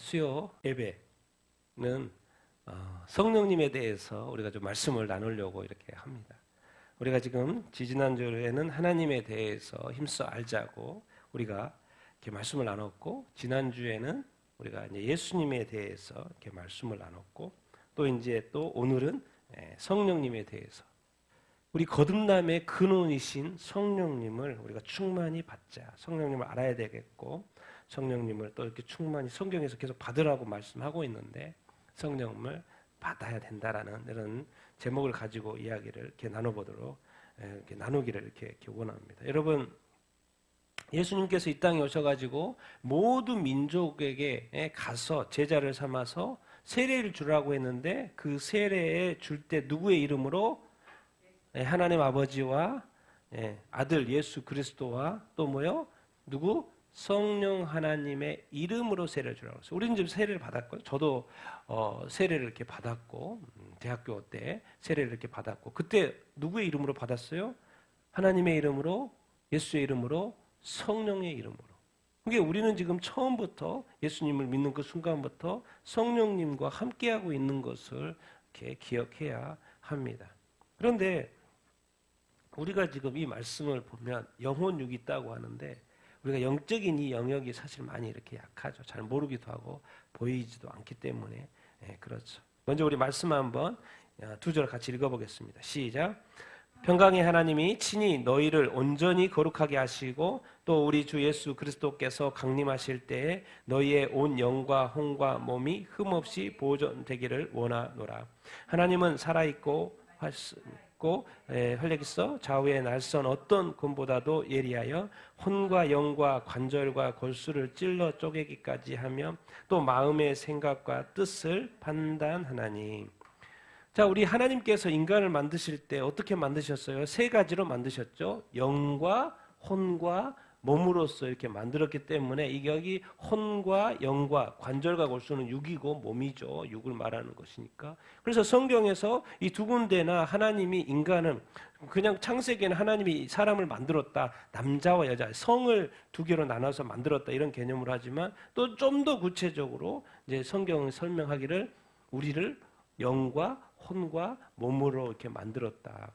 수요 예배는 성령님에 대해서 우리가 좀 말씀을 나누려고 이렇게 합니다. 우리가 지금 지지난주에는 하나님에 대해서 힘써 알자고 우리가 이렇게 말씀을 나눴고, 지난주에는 우리가 이제 예수님에 대해서 이렇게 말씀을 나눴고, 또 이제 또 오늘은 성령님에 대해서 우리 거듭남의 근원이신 성령님을 우리가 충만히 받자. 성령님을 알아야 되겠고, 성령님을 또 이렇게 충만히 성경에서 계속 받으라고 말씀하고 있는데 성령을 받아야 된다라는 이런 제목을 가지고 이야기를 이렇게 나눠보도록 이렇게 나누기를 이렇게 원합니다. 여러분, 예수님께서 이 땅에 오셔가지고 모든 민족에게 가서 제자를 삼아서 세례를 주라고 했는데 그 세례에 줄 때 누구의 이름으로? 하나님 아버지와 아들 예수 그리스도와 또 뭐요? 누구? 성령 하나님의 이름으로 세례를 주라고 했어요. 우리는 지금 세례를 받았고요. 저도 세례를 이렇게 받았고, 대학교 때 세례를 이렇게 받았고, 그때 누구의 이름으로 받았어요? 하나님의 이름으로, 예수의 이름으로, 성령의 이름으로. 그러니까 우리는 지금 처음부터 예수님을 믿는 그 순간부터 성령님과 함께하고 있는 것을 이렇게 기억해야 합니다. 그런데 우리가 지금 이 말씀을 보면 영혼육이 있다고 하는데 우리가 영적인 이 영역이 사실 많이 이렇게 약하죠. 잘 모르기도 하고 보이지도 않기 때문에 그렇죠. 먼저 우리 말씀 한번 두 절 같이 읽어보겠습니다. 시작. 평강의 하나님이 친히 너희를 온전히 거룩하게 하시고 또 우리 주 예수 그리스도께서 강림하실 때에 너희의 온 영과 혼과 몸이 흠없이 보존되기를 원하노라. 하나님은 살아있고 활력 있어 좌우의 날선 어떤 검보다도 예리하여 혼과 영과 관절과 골수를 찔러 쪼개기까지 하며 또 마음의 생각과 뜻을 판단하나니. 자, 우리 하나님께서 인간을 만드실 때 어떻게 만드셨어요? 세 가지로 만드셨죠. 영과 혼과 몸으로서 이렇게 만들었기 때문에 이게 여기 혼과 영과 관절과 골수는 육이고 몸이죠. 육을 말하는 것이니까. 그래서 성경에서 이 두 군데나 하나님이 인간은 그냥 창세기에는 하나님이 사람을 만들었다. 남자와 여자, 성을 두 개로 나눠서 만들었다. 이런 개념으로 하지만 또 좀 더 구체적으로 이제 성경을 설명하기를 우리를 영과 혼과 몸으로 이렇게 만들었다.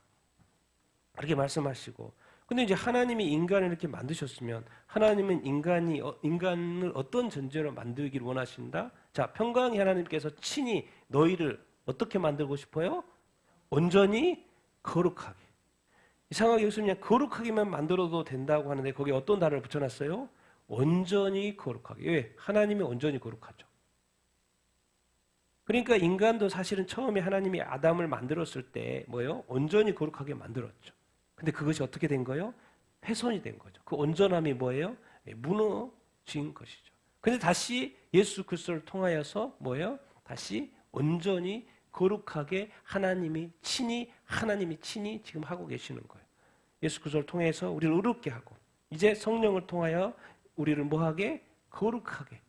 그렇게 말씀하시고, 근데 이제 하나님이 인간을 이렇게 만드셨으면 하나님은 인간을 어떤 존재로 만들기를 원하신다? 자, 평강의 하나님께서 친히 너희를 어떻게 만들고 싶어요? 온전히 거룩하게. 이상하게 여기서 그냥 거룩하게만 만들어도 된다고 하는데 거기에 어떤 단어를 붙여놨어요? 온전히 거룩하게. 왜? 하나님이 온전히 거룩하죠. 그러니까 인간도 사실은 처음에 하나님이 아담을 만들었을 때 뭐예요? 온전히 거룩하게 만들었죠. 근데 그것이 어떻게 된 거예요? 훼손이 된 거죠. 그 온전함이 뭐예요? 무너진 것이죠. 근데 다시 예수 그리스도를 통하여서 뭐예요? 다시 온전히 거룩하게 하나님이 친히 지금 하고 계시는 거예요. 예수 그리스도를 통해서 우리를 의롭게 하고 이제 성령을 통하여 우리를 뭐하게? 거룩하게.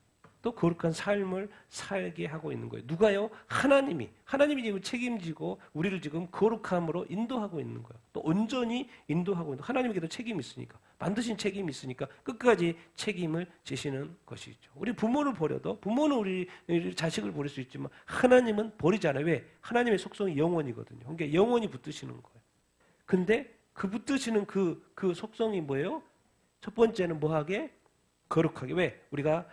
또 거룩한 삶을 살게 하고 있는 거예요. 누가요? 하나님이 지금 책임지고 우리를 지금 거룩함으로 인도하고 있는 거예요. 또 온전히 인도하고 있는, 하나님에게도 책임이 있으니까, 만드신 책임이 있으니까 끝까지 책임을 지시는 것이죠. 우리 부모를 버려도, 부모는 우리 자식을 버릴 수 있지만 하나님은 버리잖아요. 왜? 하나님의 속성이 영원이거든요. 그러니까 영원히 붙드시는 거예요. 근데 그 붙드시는 그 속성이 뭐예요? 첫 번째는 뭐하게? 거룩하게. 왜? 우리가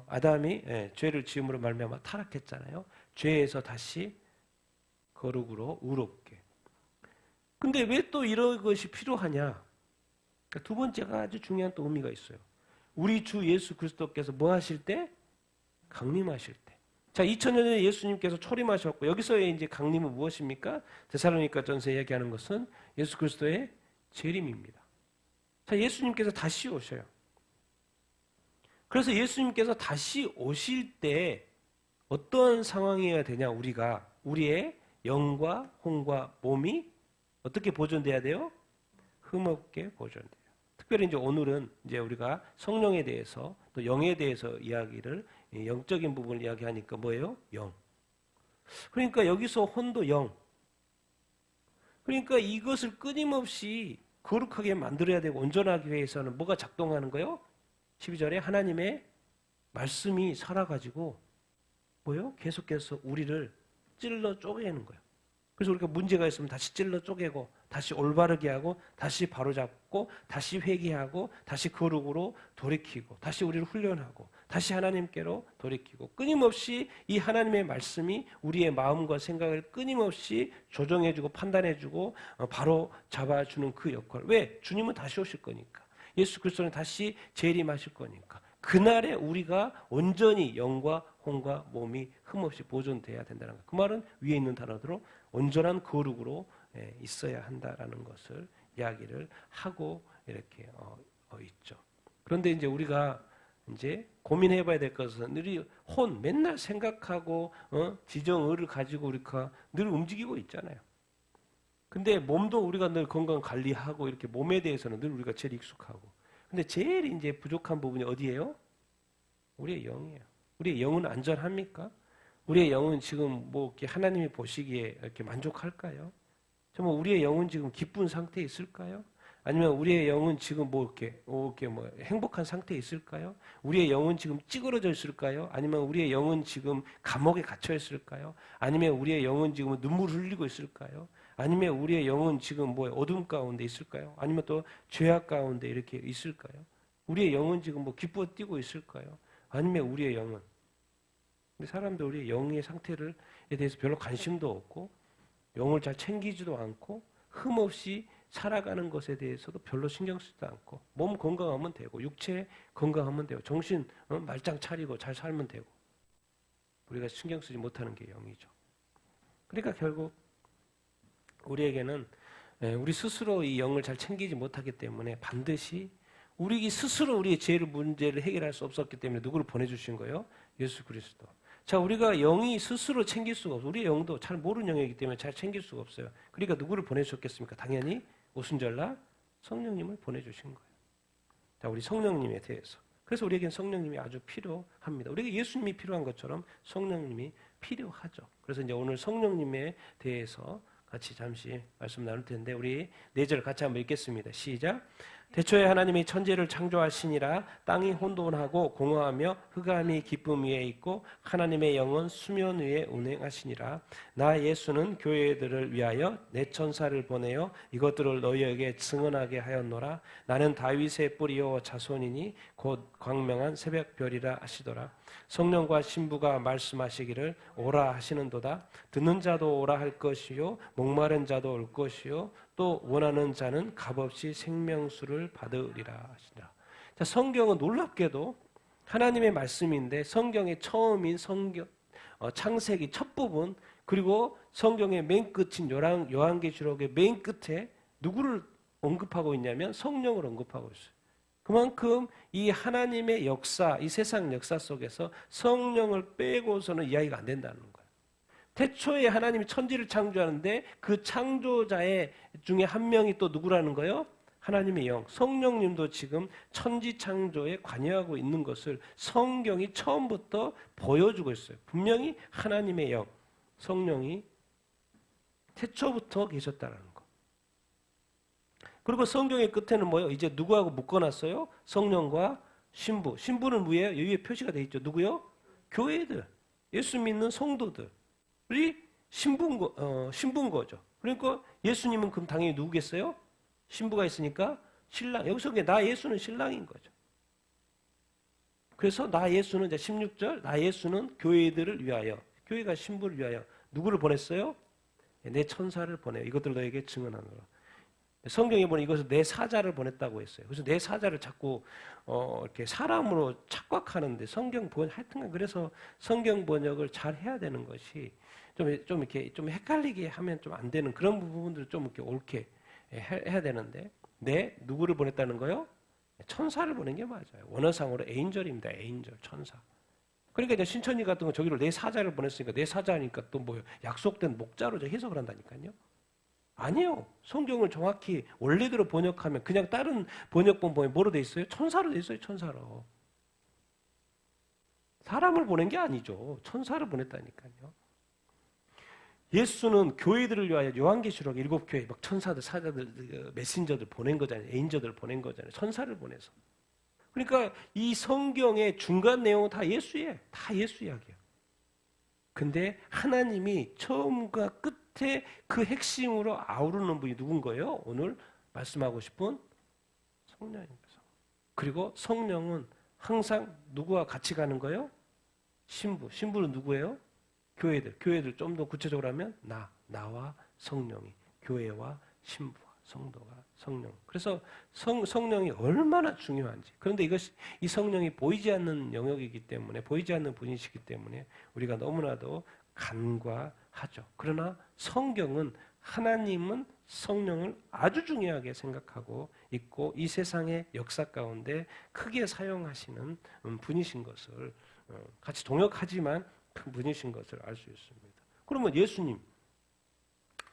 아담이 죄를 지음으로 말미암아 타락했잖아요. 죄에서 다시 거룩으로 의롭게. 근데 왜 또 이런 것이 필요하냐? 그러니까 두 번째가 아주 중요한 또 의미가 있어요. 우리 주 예수 그리스도께서 뭐 하실 때? 강림하실 때. 자, 2000년 전에 예수님께서 초림하셨고 여기서의 이제 강림은 무엇입니까? 데살로니가전서 이야기하는 것은 예수 그리스도의 재림입니다. 자, 예수님께서 다시 오셔요. 그래서 예수님께서 다시 오실 때 어떤 상황이어야 되냐? 우리의 영과 혼과 몸이 어떻게 보존돼야 돼요? 흠없게 보존돼요. 특별히 이제 오늘은 이제 우리가 성령에 대해서 또 영에 대해서 이야기를, 영적인 부분을 이야기하니까 뭐예요? 영. 그러니까 여기서 혼도 영. 그러니까 이것을 끊임없이 거룩하게 만들어야 되고 온전하기 위해서는 뭐가 작동하는 거예요? 12절에 하나님의 말씀이 살아가지고 뭐요? 계속해서 우리를 찔러 쪼개는 거예요. 그래서 우리가 문제가 있으면 다시 찔러 쪼개고 다시 올바르게 하고 다시 바로잡고 다시 회개하고 다시 거룩으로 돌이키고 다시 우리를 훈련하고 다시 하나님께로 돌이키고 끊임없이 이 하나님의 말씀이 우리의 마음과 생각을 끊임없이 조정해주고 판단해주고 바로 잡아주는 그 역할. 왜? 주님은 다시 오실 거니까. 예수 그리스도는 다시 재림하실 거니까. 그날에 우리가 온전히 영과 혼과 몸이 흠없이 보존돼야 된다는 것. 그 말은 위에 있는 단어대로 온전한 거룩으로 있어야 한다라는 것을 이야기를 하고 이렇게 있죠. 그런데 이제 우리가 이제 고민해봐야 될 것은 늘 맨날 생각하고 지정의를 가지고 우리가 늘 움직이고 있잖아요. 근데 몸도 우리가 늘 건강 관리하고 이렇게 몸에 대해서는 늘 우리가 제일 익숙하고. 근데 제일 이제 부족한 부분이 어디예요? 우리의 영이에요. 우리의 영은 안전합니까? 우리의 영은 지금 뭐 이렇게 하나님이 보시기에 이렇게 만족할까요? 정말 우리의 영은 지금 기쁜 상태에 있을까요? 아니면 우리의 영은 지금 뭐 이렇게 뭐 행복한 상태에 있을까요? 우리의 영은 지금 찌그러져 있을까요? 아니면 우리의 영은 지금 감옥에 갇혀 있을까요? 아니면 우리의 영은 지금 눈물 흘리고 있을까요? 아니면 우리의 영은 지금 뭐 어둠 가운데 있을까요? 아니면 또 죄악 가운데 이렇게 있을까요? 우리의 영은 지금 뭐 기뻐 뛰고 있을까요? 아니면 우리의 영은 근데 사람들 우리의 영의 상태에 대해서 별로 관심도 없고 영을 잘 챙기지도 않고 흠없이 살아가는 것에 대해서도 별로 신경 쓰지도 않고 몸 건강하면 되고 육체 건강하면 되고 정신 말짱 차리고 잘 살면 되고 우리가 신경 쓰지 못하는 게 영이죠. 그러니까 결국 우리에게는 우리 스스로 이 영을 잘 챙기지 못하기 때문에 반드시 우리 스스로 우리의 죄를 문제를 해결할 수 없었기 때문에 누구를 보내주신 거예요? 예수 그리스도. 자, 우리가 영이 스스로 챙길 수가 없어요. 우리 영도 잘 모르는 영이기 때문에 잘 챙길 수가 없어요. 그러니까 누구를 보내주셨겠습니까? 당연히 오순절날 성령님을 보내주신 거예요. 자, 우리 성령님에 대해서. 그래서 우리에겐 성령님이 아주 필요합니다. 우리에게 예수님이 필요한 것처럼 성령님이 필요하죠. 그래서 이제 오늘 성령님에 대해서 같이 잠시 말씀 나눌 텐데 우리 4절 같이 한번 읽겠습니다. 시작. 태초에 하나님이 천지를 창조하시니라. 땅이 혼돈하고 공허하며 흑암이 기쁨 위에 있고 하나님의 영은 수면 위에 운행하시니라. 나 예수는 교회들을 위하여 내 천사를 보내어 이것들을 너희에게 증언하게 하였노라. 나는 다윗의 뿌리요 자손이니 곧 광명한 새벽별이라 하시더라. 성령과 신부가 말씀하시기를 오라 하시는도다. 듣는 자도 오라 할 것이요 목마른 자도 올 것이요 또 원하는 자는 값없이 생명수를 받으리라 하시니라. 자, 성경은 놀랍게도 하나님의 말씀인데 성경의 처음인 창세기 첫 부분 그리고 성경의 맨 끝인 요한계시록의 맨 끝에 누구를 언급하고 있냐면 성령을 언급하고 있어요. 그만큼 이 하나님의 역사, 이 세상 역사 속에서 성령을 빼고서는 이야기가 안 된다는 거예요. 태초에 하나님이 천지를 창조하는데 그 창조자의 중에 한 명이 또 누구라는 거예요? 하나님의 영, 성령님도 지금 천지 창조에 관여하고 있는 것을 성경이 처음부터 보여주고 있어요. 분명히 하나님의 영, 성령이 태초부터 계셨다는 거. 그리고 성경의 끝에는 뭐예요? 이제 누구하고 묶어놨어요? 성령과 신부. 신부는 뭐예요? 여기에 표시가 되어 있죠. 누구요? 교회들, 예수 믿는 성도들이 신부인 거죠. 그러니까 예수님은 그럼 당연히 누구겠어요? 신부가 있으니까 신랑. 여기서 나 예수는 신랑인 거죠. 그래서 나 예수는 이제 16절 나 예수는 교회들을 위하여 교회가 신부를 위하여 누구를 보냈어요? 내 천사를 보내요. 이것들 너에게 증언하노라. 성경에 보면 이것을 내 사자를 보냈다고 했어요. 그래서 내 사자를 자꾸 이렇게 사람으로 착각하는데 성경 하여튼간 그래서 성경 번역을 잘 해야 되는 것이 좀 이렇게 좀 헷갈리게 하면 좀 안 되는 그런 부분들을 좀 이렇게 옳게 해야 되는데 누구를 보냈다는 거요? 천사를 보낸 게 맞아요. 원어상으로 에인절입니다. 에인절, 천사. 그러니까 이제 신천지 같은 거 저기로 내 사자를 보냈으니까 내 사자니까 또 뭐 약속된 목자로 해석을 한다니까요. 아니요. 성경을 정확히 원래대로 번역하면 그냥 다른 번역본 보면 뭐로 돼 있어요? 천사로 돼 있어요. 천사로. 사람을 보낸 게 아니죠. 천사를 보냈다니까요. 예수는 교회들을 위하여 요한계시록 7교회 막 천사들, 사자들, 메신저들 보낸 거잖아요. 에인저들 보낸 거잖아요. 천사를 보내서. 그러니까 이 성경의 중간 내용은 다 예수예요. 다 예수 이야기예요. 근데 하나님이 처음과 끝에 그 핵심으로 아우르는 분이 누군 거예요? 오늘 말씀하고 싶은 성령입니다. 그리고 성령은 항상 누구와 같이 가는 거예요? 신부. 신부는 누구예요? 교회들. 교회들 좀 더 구체적으로 하면 나와 성령이. 교회와 신부와 성도가 성령. 그래서 성령이 얼마나 중요한지. 그런데 이 성령이 보이지 않는 영역이기 때문에, 보이지 않는 분이시기 때문에 우리가 너무나도 간과하죠. 그러나 성경은, 하나님은 성령을 아주 중요하게 생각하고 있고 이 세상의 역사 가운데 크게 사용하시는 분이신 것을, 같이 동역하지만 큰 분이신 것을 알 수 있습니다. 그러면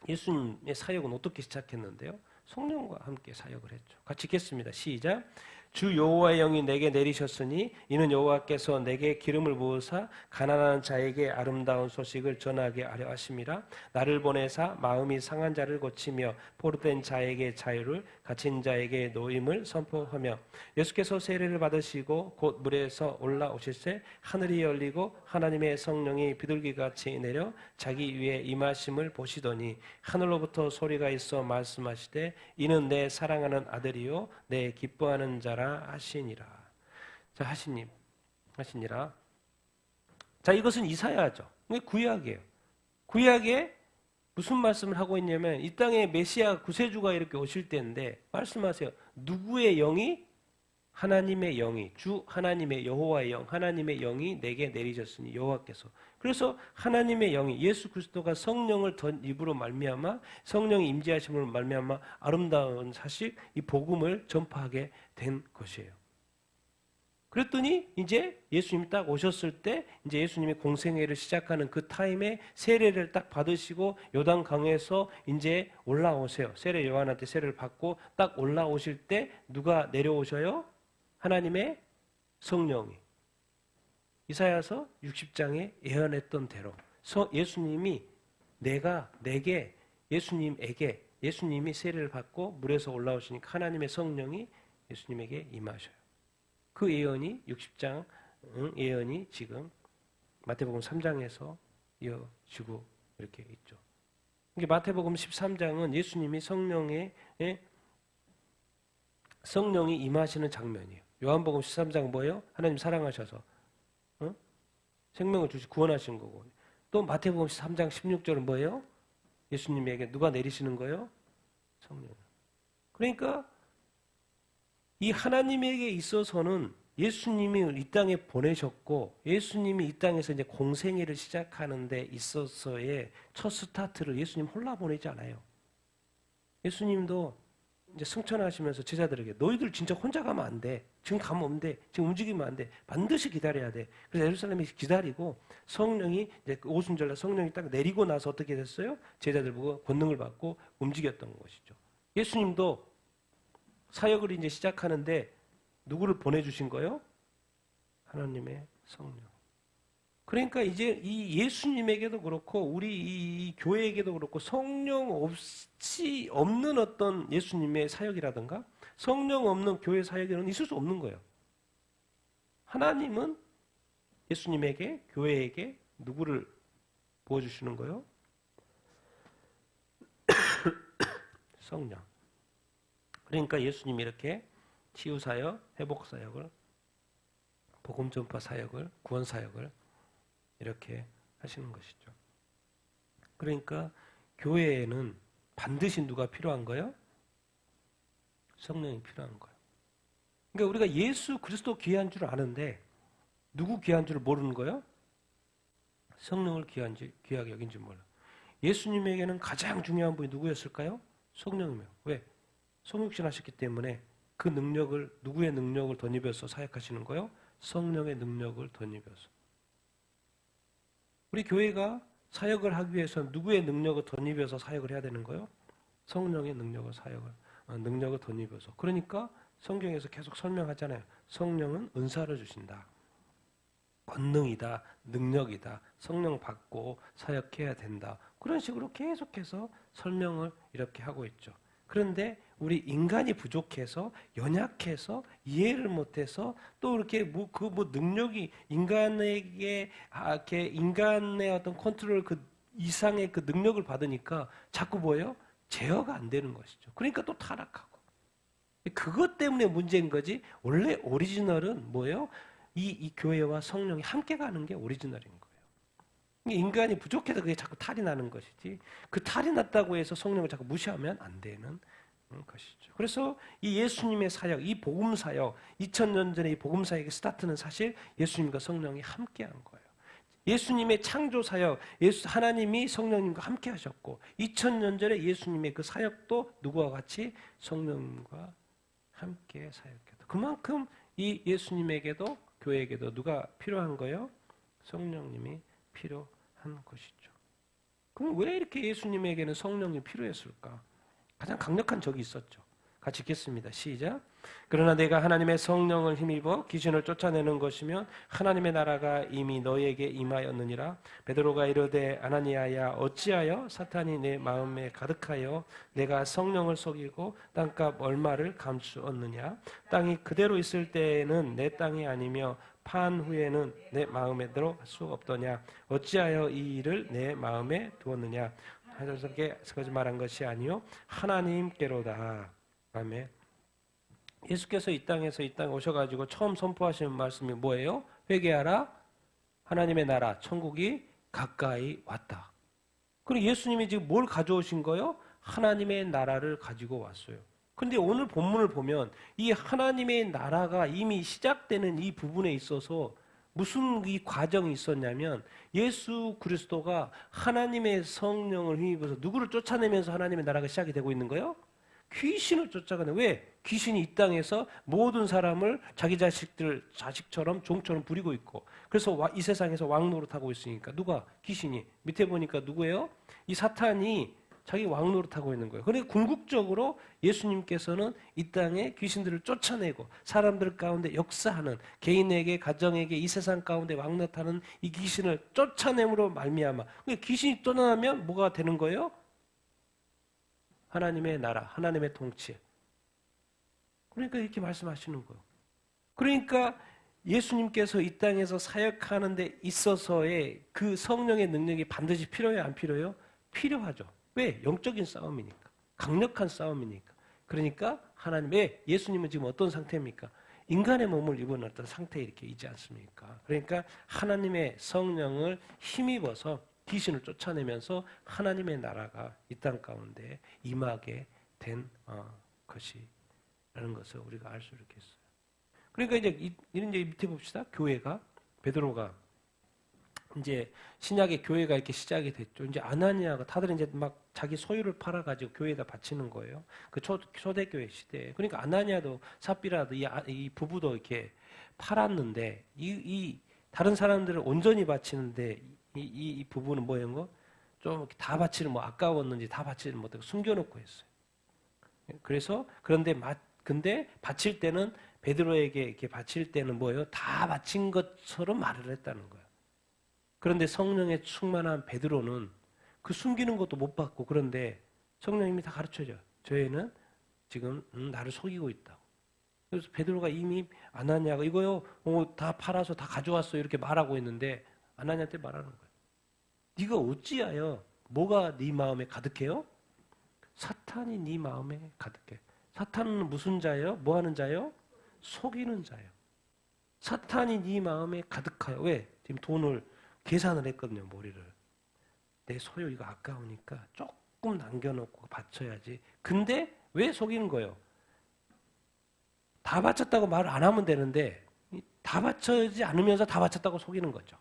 예수님의 사역은 어떻게 시작했는데요? 성령과 함께 사역을 했죠. 같이 읽겠습니다. 시작. 주 여호와의 영이 내게 내리셨으니 이는 여호와께서 내게 기름을 부으사 가난한 자에게 아름다운 소식을 전하게 하려 하심이라. 나를 보내사 마음이 상한 자를 고치며 포로된 자에게 자유를, 갇힌 자에게 노임을 선포하며. 예수께서 세례를 받으시고 곧 물에서 올라오실새 하늘이 열리고 하나님의 성령이 비둘기같이 내려 자기 위에 임하심을 보시더니 하늘로부터 소리가 있어 말씀하시되 이는 내 사랑하는 아들이요 내 기뻐하는 자라 하시니라. 자, 하시니라. 자, 이것은 이사야죠. 이게 구약이에요. 구약에 무슨 말씀을 하고 있냐면 이 땅에 메시아 구세주가 이렇게 오실 때인데 말씀하세요. 누구의 영이? 하나님의 영이, 주 하나님의 여호와의 영, 하나님의 영이 내게 내리셨으니 여호와께서. 그래서 하나님의 영이, 예수 그리스도가 성령을 던 입으로 말미암아, 성령이 임재하심으로 말미암아 아름다운 사실, 이 복음을 전파하게 된 것이에요. 그랬더니 이제 예수님이 딱 오셨을 때 이제 예수님이 공생애를 시작하는 그 타임에 세례를 딱 받으시고 요단강에서 이제 올라오세요. 세례 요한한테 세례를 받고 딱 올라오실 때 누가 내려오셔요? 하나님의 성령이. 이사야서 60장에 예언했던 대로 예수님이 예수님이 세례를 받고 물에서 올라오시니까 하나님의 성령이 예수님에게 임하셔요. 그 예언이 60장 예언이 지금 마태복음 3장에서 이어지고 이렇게 있죠. 마태복음 13장은 예수님이 성령이 임하시는 장면이에요. 요한복음 13장은 뭐예요? 하나님 사랑하셔서 생명을 주시 구원하신 거고. 또 마태복음 3장 16절은 뭐예요? 예수님에게 누가 내리시는 거예요? 성령. 그러니까 이 하나님에게 있어서는 예수님이 이 땅에 보내셨고 예수님이 이 땅에서 이제 공생애를 시작하는 데 있어서의 첫 스타트를 예수님 홀라 보내지 않아요. 예수님도 이제 승천하시면서 제자들에게 너희들 진짜 혼자 가면 안 돼. 지금 가면 안 돼. 지금 움직이면 안 돼. 반드시 기다려야 돼. 그래서 예루살렘에 기다리고 성령이 이제 오순절날 성령이 딱 내리고 나서 어떻게 됐어요? 제자들 보고 권능을 받고 움직였던 것이죠. 예수님도 사역을 이제 시작하는데 누구를 보내주신 거예요? 하나님의 성령. 그러니까 이제 이 예수님에게도 그렇고 우리 이 교회에게도 그렇고 성령 없는 어떤 예수님의 사역이라든가 성령 없는 교회 사역에는 있을 수 없는 거예요. 하나님은 예수님에게, 교회에게 누구를 부어주시는 거예요? 성령. 그러니까 예수님이 이렇게 치유사역, 회복사역을, 복음전파 사역을, 구원사역을 이렇게 하시는 것이죠. 그러니까 교회에는 반드시 누가 필요한 거예요? 성령이 필요한 거예요. 그러니까 우리가 예수 그리스도 귀한 줄 아는데 누구 귀한 줄 모르는 거예요? 성령을 귀하게 여긴 줄 몰라. 예수님에게는 가장 중요한 분이 누구였을까요? 성령이에요. 왜? 성육신 하셨기 때문에 그 능력을, 누구의 능력을 덧입어서 사역하시는 거예요? 성령의 능력을 덧입어서. 우리 교회가 사역을 하기 위해서 누구의 능력을 덧입어서 사역을 해야 되는 거예요? 성령의 능력을 덧입어서. 그러니까 성경에서 계속 설명하잖아요. 성령은 은사를 주신다. 권능이다. 능력이다. 성령 받고 사역해야 된다. 그런 식으로 계속해서 설명을 이렇게 하고 있죠. 그런데 우리 인간이 부족해서 연약해서 이해를 못해서 또 이렇게 능력이 인간에게 이렇게 인간의 어떤 컨트롤 그 이상의 그 능력을 받으니까 자꾸 뭐예요? 제어가 안 되는 것이죠. 그러니까 또 타락하고. 그것 때문에 문제인 거지. 원래 오리지널은 뭐예요? 이 교회와 성령이 함께 가는 게 오리지널인 거예요. 인간이 부족해서 그게 자꾸 탈이 나는 것이지. 그 탈이 났다고 해서 성령을 자꾸 무시하면 안 되는 것이죠. 그래서 이 예수님의 사역, 이 복음 사역, 2000년 전에 이 복음 사역의 스타트는 사실 예수님과 성령이 함께한 거예요. 예수님의 창조 사역, 하나님이 성령님과 함께 하셨고 2000년 전에 예수님의 그 사역도 누구와 같이 성령님과 함께 사역했다. 그만큼 이 예수님에게도 교회에게도 누가 필요한 거예요? 성령님이 필요한 것이죠. 그럼 왜 이렇게 예수님에게는 성령이 필요했을까? 가장 강력한 적이 있었죠. 같이 읽겠습니다. 시작. 그러나 내가 하나님의 성령을 힘입어 귀신을 쫓아내는 것이면 하나님의 나라가 이미 너희에게 임하였느니라. 베드로가 이르되 아나니아야 어찌하여 사탄이 내 마음에 가득하여 내가 성령을 속이고 땅값 얼마를 감추었느냐. 땅이 그대로 있을 때에는 내 땅이 아니며 판 후에는 내 마음에 들어갈 수 없더냐. 어찌하여 이 일을 내 마음에 두었느냐. 하늘석에 거짓말한 것이 아니요 하나님께로다. 아멘. 예수께서 이 땅에 오셔가지고 처음 선포하시는 말씀이 뭐예요? 회개하라. 하나님의 나라, 천국이 가까이 왔다. 그리고 예수님이 지금 뭘 가져오신 거예요? 하나님의 나라를 가지고 왔어요. 근데 오늘 본문을 보면 이 하나님의 나라가 이미 시작되는 이 부분에 있어서 무슨 이 과정이 있었냐면 예수 그리스도가 하나님의 성령을 힘입어서 누구를 쫓아내면서 하나님의 나라가 시작이 되고 있는 거예요? 귀신을 쫓아가네. 왜? 귀신이 이 땅에서 모든 사람을 자기 자식처럼 종처럼 부리고 있고 그래서 이 세상에서 왕노릇하고 있으니까 누가? 귀신이. 밑에 보니까 누구예요? 이 사탄이 자기 왕노릇하고 있는 거예요. 그러니까 궁극적으로 예수님께서는 이 땅에 귀신들을 쫓아내고 사람들 가운데 역사하는 개인에게 가정에게 이 세상 가운데 왕노릇하는 이 귀신을 쫓아냄으로 말미암아. 그러니까 귀신이 떠나면 뭐가 되는 거예요? 하나님의 나라, 하나님의 통치. 그러니까 이렇게 말씀하시는 거예요. 그러니까 예수님께서 이 땅에서 사역하는 데 있어서의 그 성령의 능력이 반드시 필요해요? 안 필요해요? 필요하죠. 왜? 영적인 싸움이니까. 강력한 싸움이니까. 그러니까 하나님의 예수님은 지금 어떤 상태입니까? 인간의 몸을 입은 어떤 상태에 이렇게 있지 않습니까? 그러니까 하나님의 성령을 힘입어서 귀신을 쫓아내면서 하나님의 나라가 이 땅 가운데 임하게 된 것이라는 것을 우리가 알 수 있겠어요. 그러니까 이제 밑에 봅시다. 교회가 베드로가 이제 신약의 교회가 이렇게 시작이 됐죠. 이제 아나니아가 다들 이제 막 자기 소유를 팔아가지고 교회에다 바치는 거예요. 그 초대교회 시대에. 그러니까 아나니아도 삽비라도 이 부부도 이렇게 팔았는데 이 다른 사람들을 온전히 바치는데 이 부부는 뭐예요? 좀 다 바치는 아까웠는지 다 바치는 못하고 숨겨놓고 했어요. 그래서 근데 바칠 때는 베드로에게 이렇게 바칠 때는 뭐예요? 다 바친 것처럼 말을 했다는 거예요. 그런데 성령의 충만한 베드로는 그 숨기는 것도 못 받고 그런데 성령님이 다 가르쳐줘요. 저희는 지금 나를 속이고 있다고. 그래서 베드로가 이미 아나니아가 이거요 다 팔아서 다 가져왔어요 이렇게 말하고 있는데 아나니아한테 말하는 거예요. 네가 어찌하여 뭐가 네 마음에 가득해요? 사탄이 네 마음에 가득해. 사탄은 무슨 자예요? 뭐 하는 자예요? 속이는 자예요. 사탄이 네 마음에 가득하여. 왜? 지금 돈을 계산을 했거든요. 머리를. 내 소유 이거 아까우니까 조금 남겨놓고 바쳐야지. 근데 왜 속이는 거예요? 다 바쳤다고 말을 안 하면 되는데 다 바쳐지 않으면서 다 바쳤다고 속이는 거죠.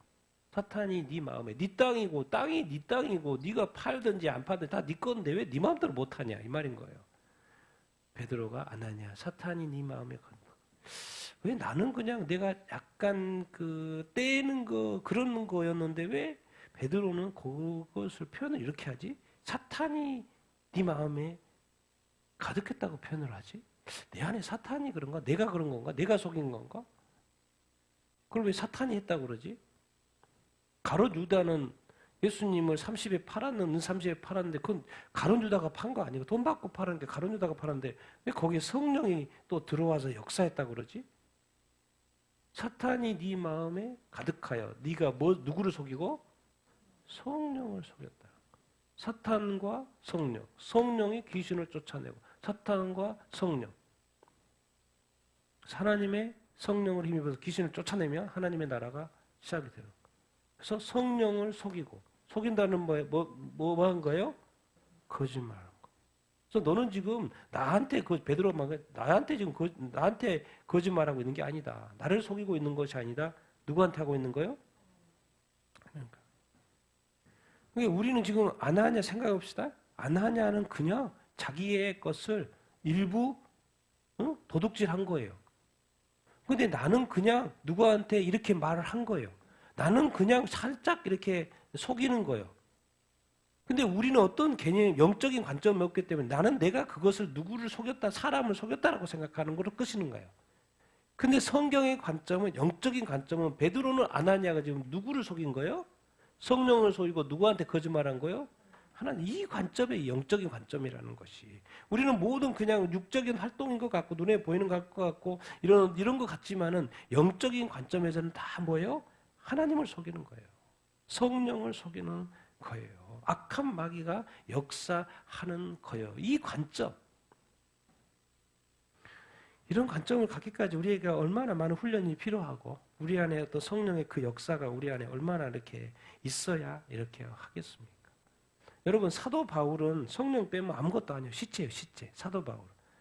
사탄이 네 마음에 네 땅이고 땅이 네 땅이고 네가 팔든지 안 팔든지 다 네 건데 왜 네 마음대로 못하냐 이 말인 거예요. 베드로가 아나니아 사탄이 네 마음에 왜 나는 그냥 내가 약간 그 떼는 거 그런 거였는데 왜 베드로는 그것을 표현을 이렇게 하지? 사탄이 네 마음에 가득했다고 표현을 하지? 내 안에 사탄이 그런가? 내가 그런 건가? 내가 속인 건가? 그럼 왜 사탄이 했다고 그러지? 가롯 유다는 예수님을 30에 팔았는 30에 팔았는데 그건 가론 유다가 판 거 아니고 돈 받고 팔았는데 가론 유다가 팔았는데 왜 거기에 성령이 또 들어와서 역사했다고 그러지? 사탄이 네 마음에 가득하여 네가 누구를 속이고 성령을 속였다. 사탄과 성령, 성령이 귀신을 쫓아내고 사탄과 성령. 하나님의 성령을 힘입어서 귀신을 쫓아내면 하나님의 나라가 시작이 돼요. 그래서 성령을 속이고 속인다는 뭐 한 거예요? 거짓말한 거. 그래서 너는 지금 나한테 베드로 나한테 지금 나한테 거짓말하고 있는 게 아니다. 나를 속이고 있는 것이 아니다. 누구한테 하고 있는 거예요? 그러니까 우리는 지금 안 하냐 생각해 봅시다. 안 하냐는 그냥 자기의 것을 일부 도둑질한 거예요. 근데 나는 그냥 누구한테 이렇게 말을 한 거예요. 나는 그냥 살짝 이렇게 속이는 거예요. 근데 우리는 어떤 개념, 영적인 관점이 없기 때문에 나는 내가 그것을 누구를 속였다, 사람을 속였다라고 생각하는 걸로 끄시는 거예요. 근데 성경의 관점은, 영적인 관점은 베드로는 아나니아가 지금 누구를 속인 거예요? 성령을 속이고 누구한테 거짓말한 거예요? 하나님, 이 관점이 영적인 관점이라는 것이. 우리는 모든 그냥 육적인 활동인 것 같고 눈에 보이는 것 같고 이런 것 같지만은 영적인 관점에서는 다 뭐예요? 하나님을 속이는 거예요. 성령을 속이는 거예요. 악한 마귀가 역사하는 거예요. 이 관점. 이런 관점을 갖기까지 우리에게 얼마나 많은 훈련이 필요하고 우리 안에 어떤 성령의 그 역사가 우리 안에 얼마나 이렇게 있어야 이렇게 하겠습니까? 여러분, 사도 바울은 성령 빼면 아무것도 아니에요. 시체예요, 시체. 사도 바울.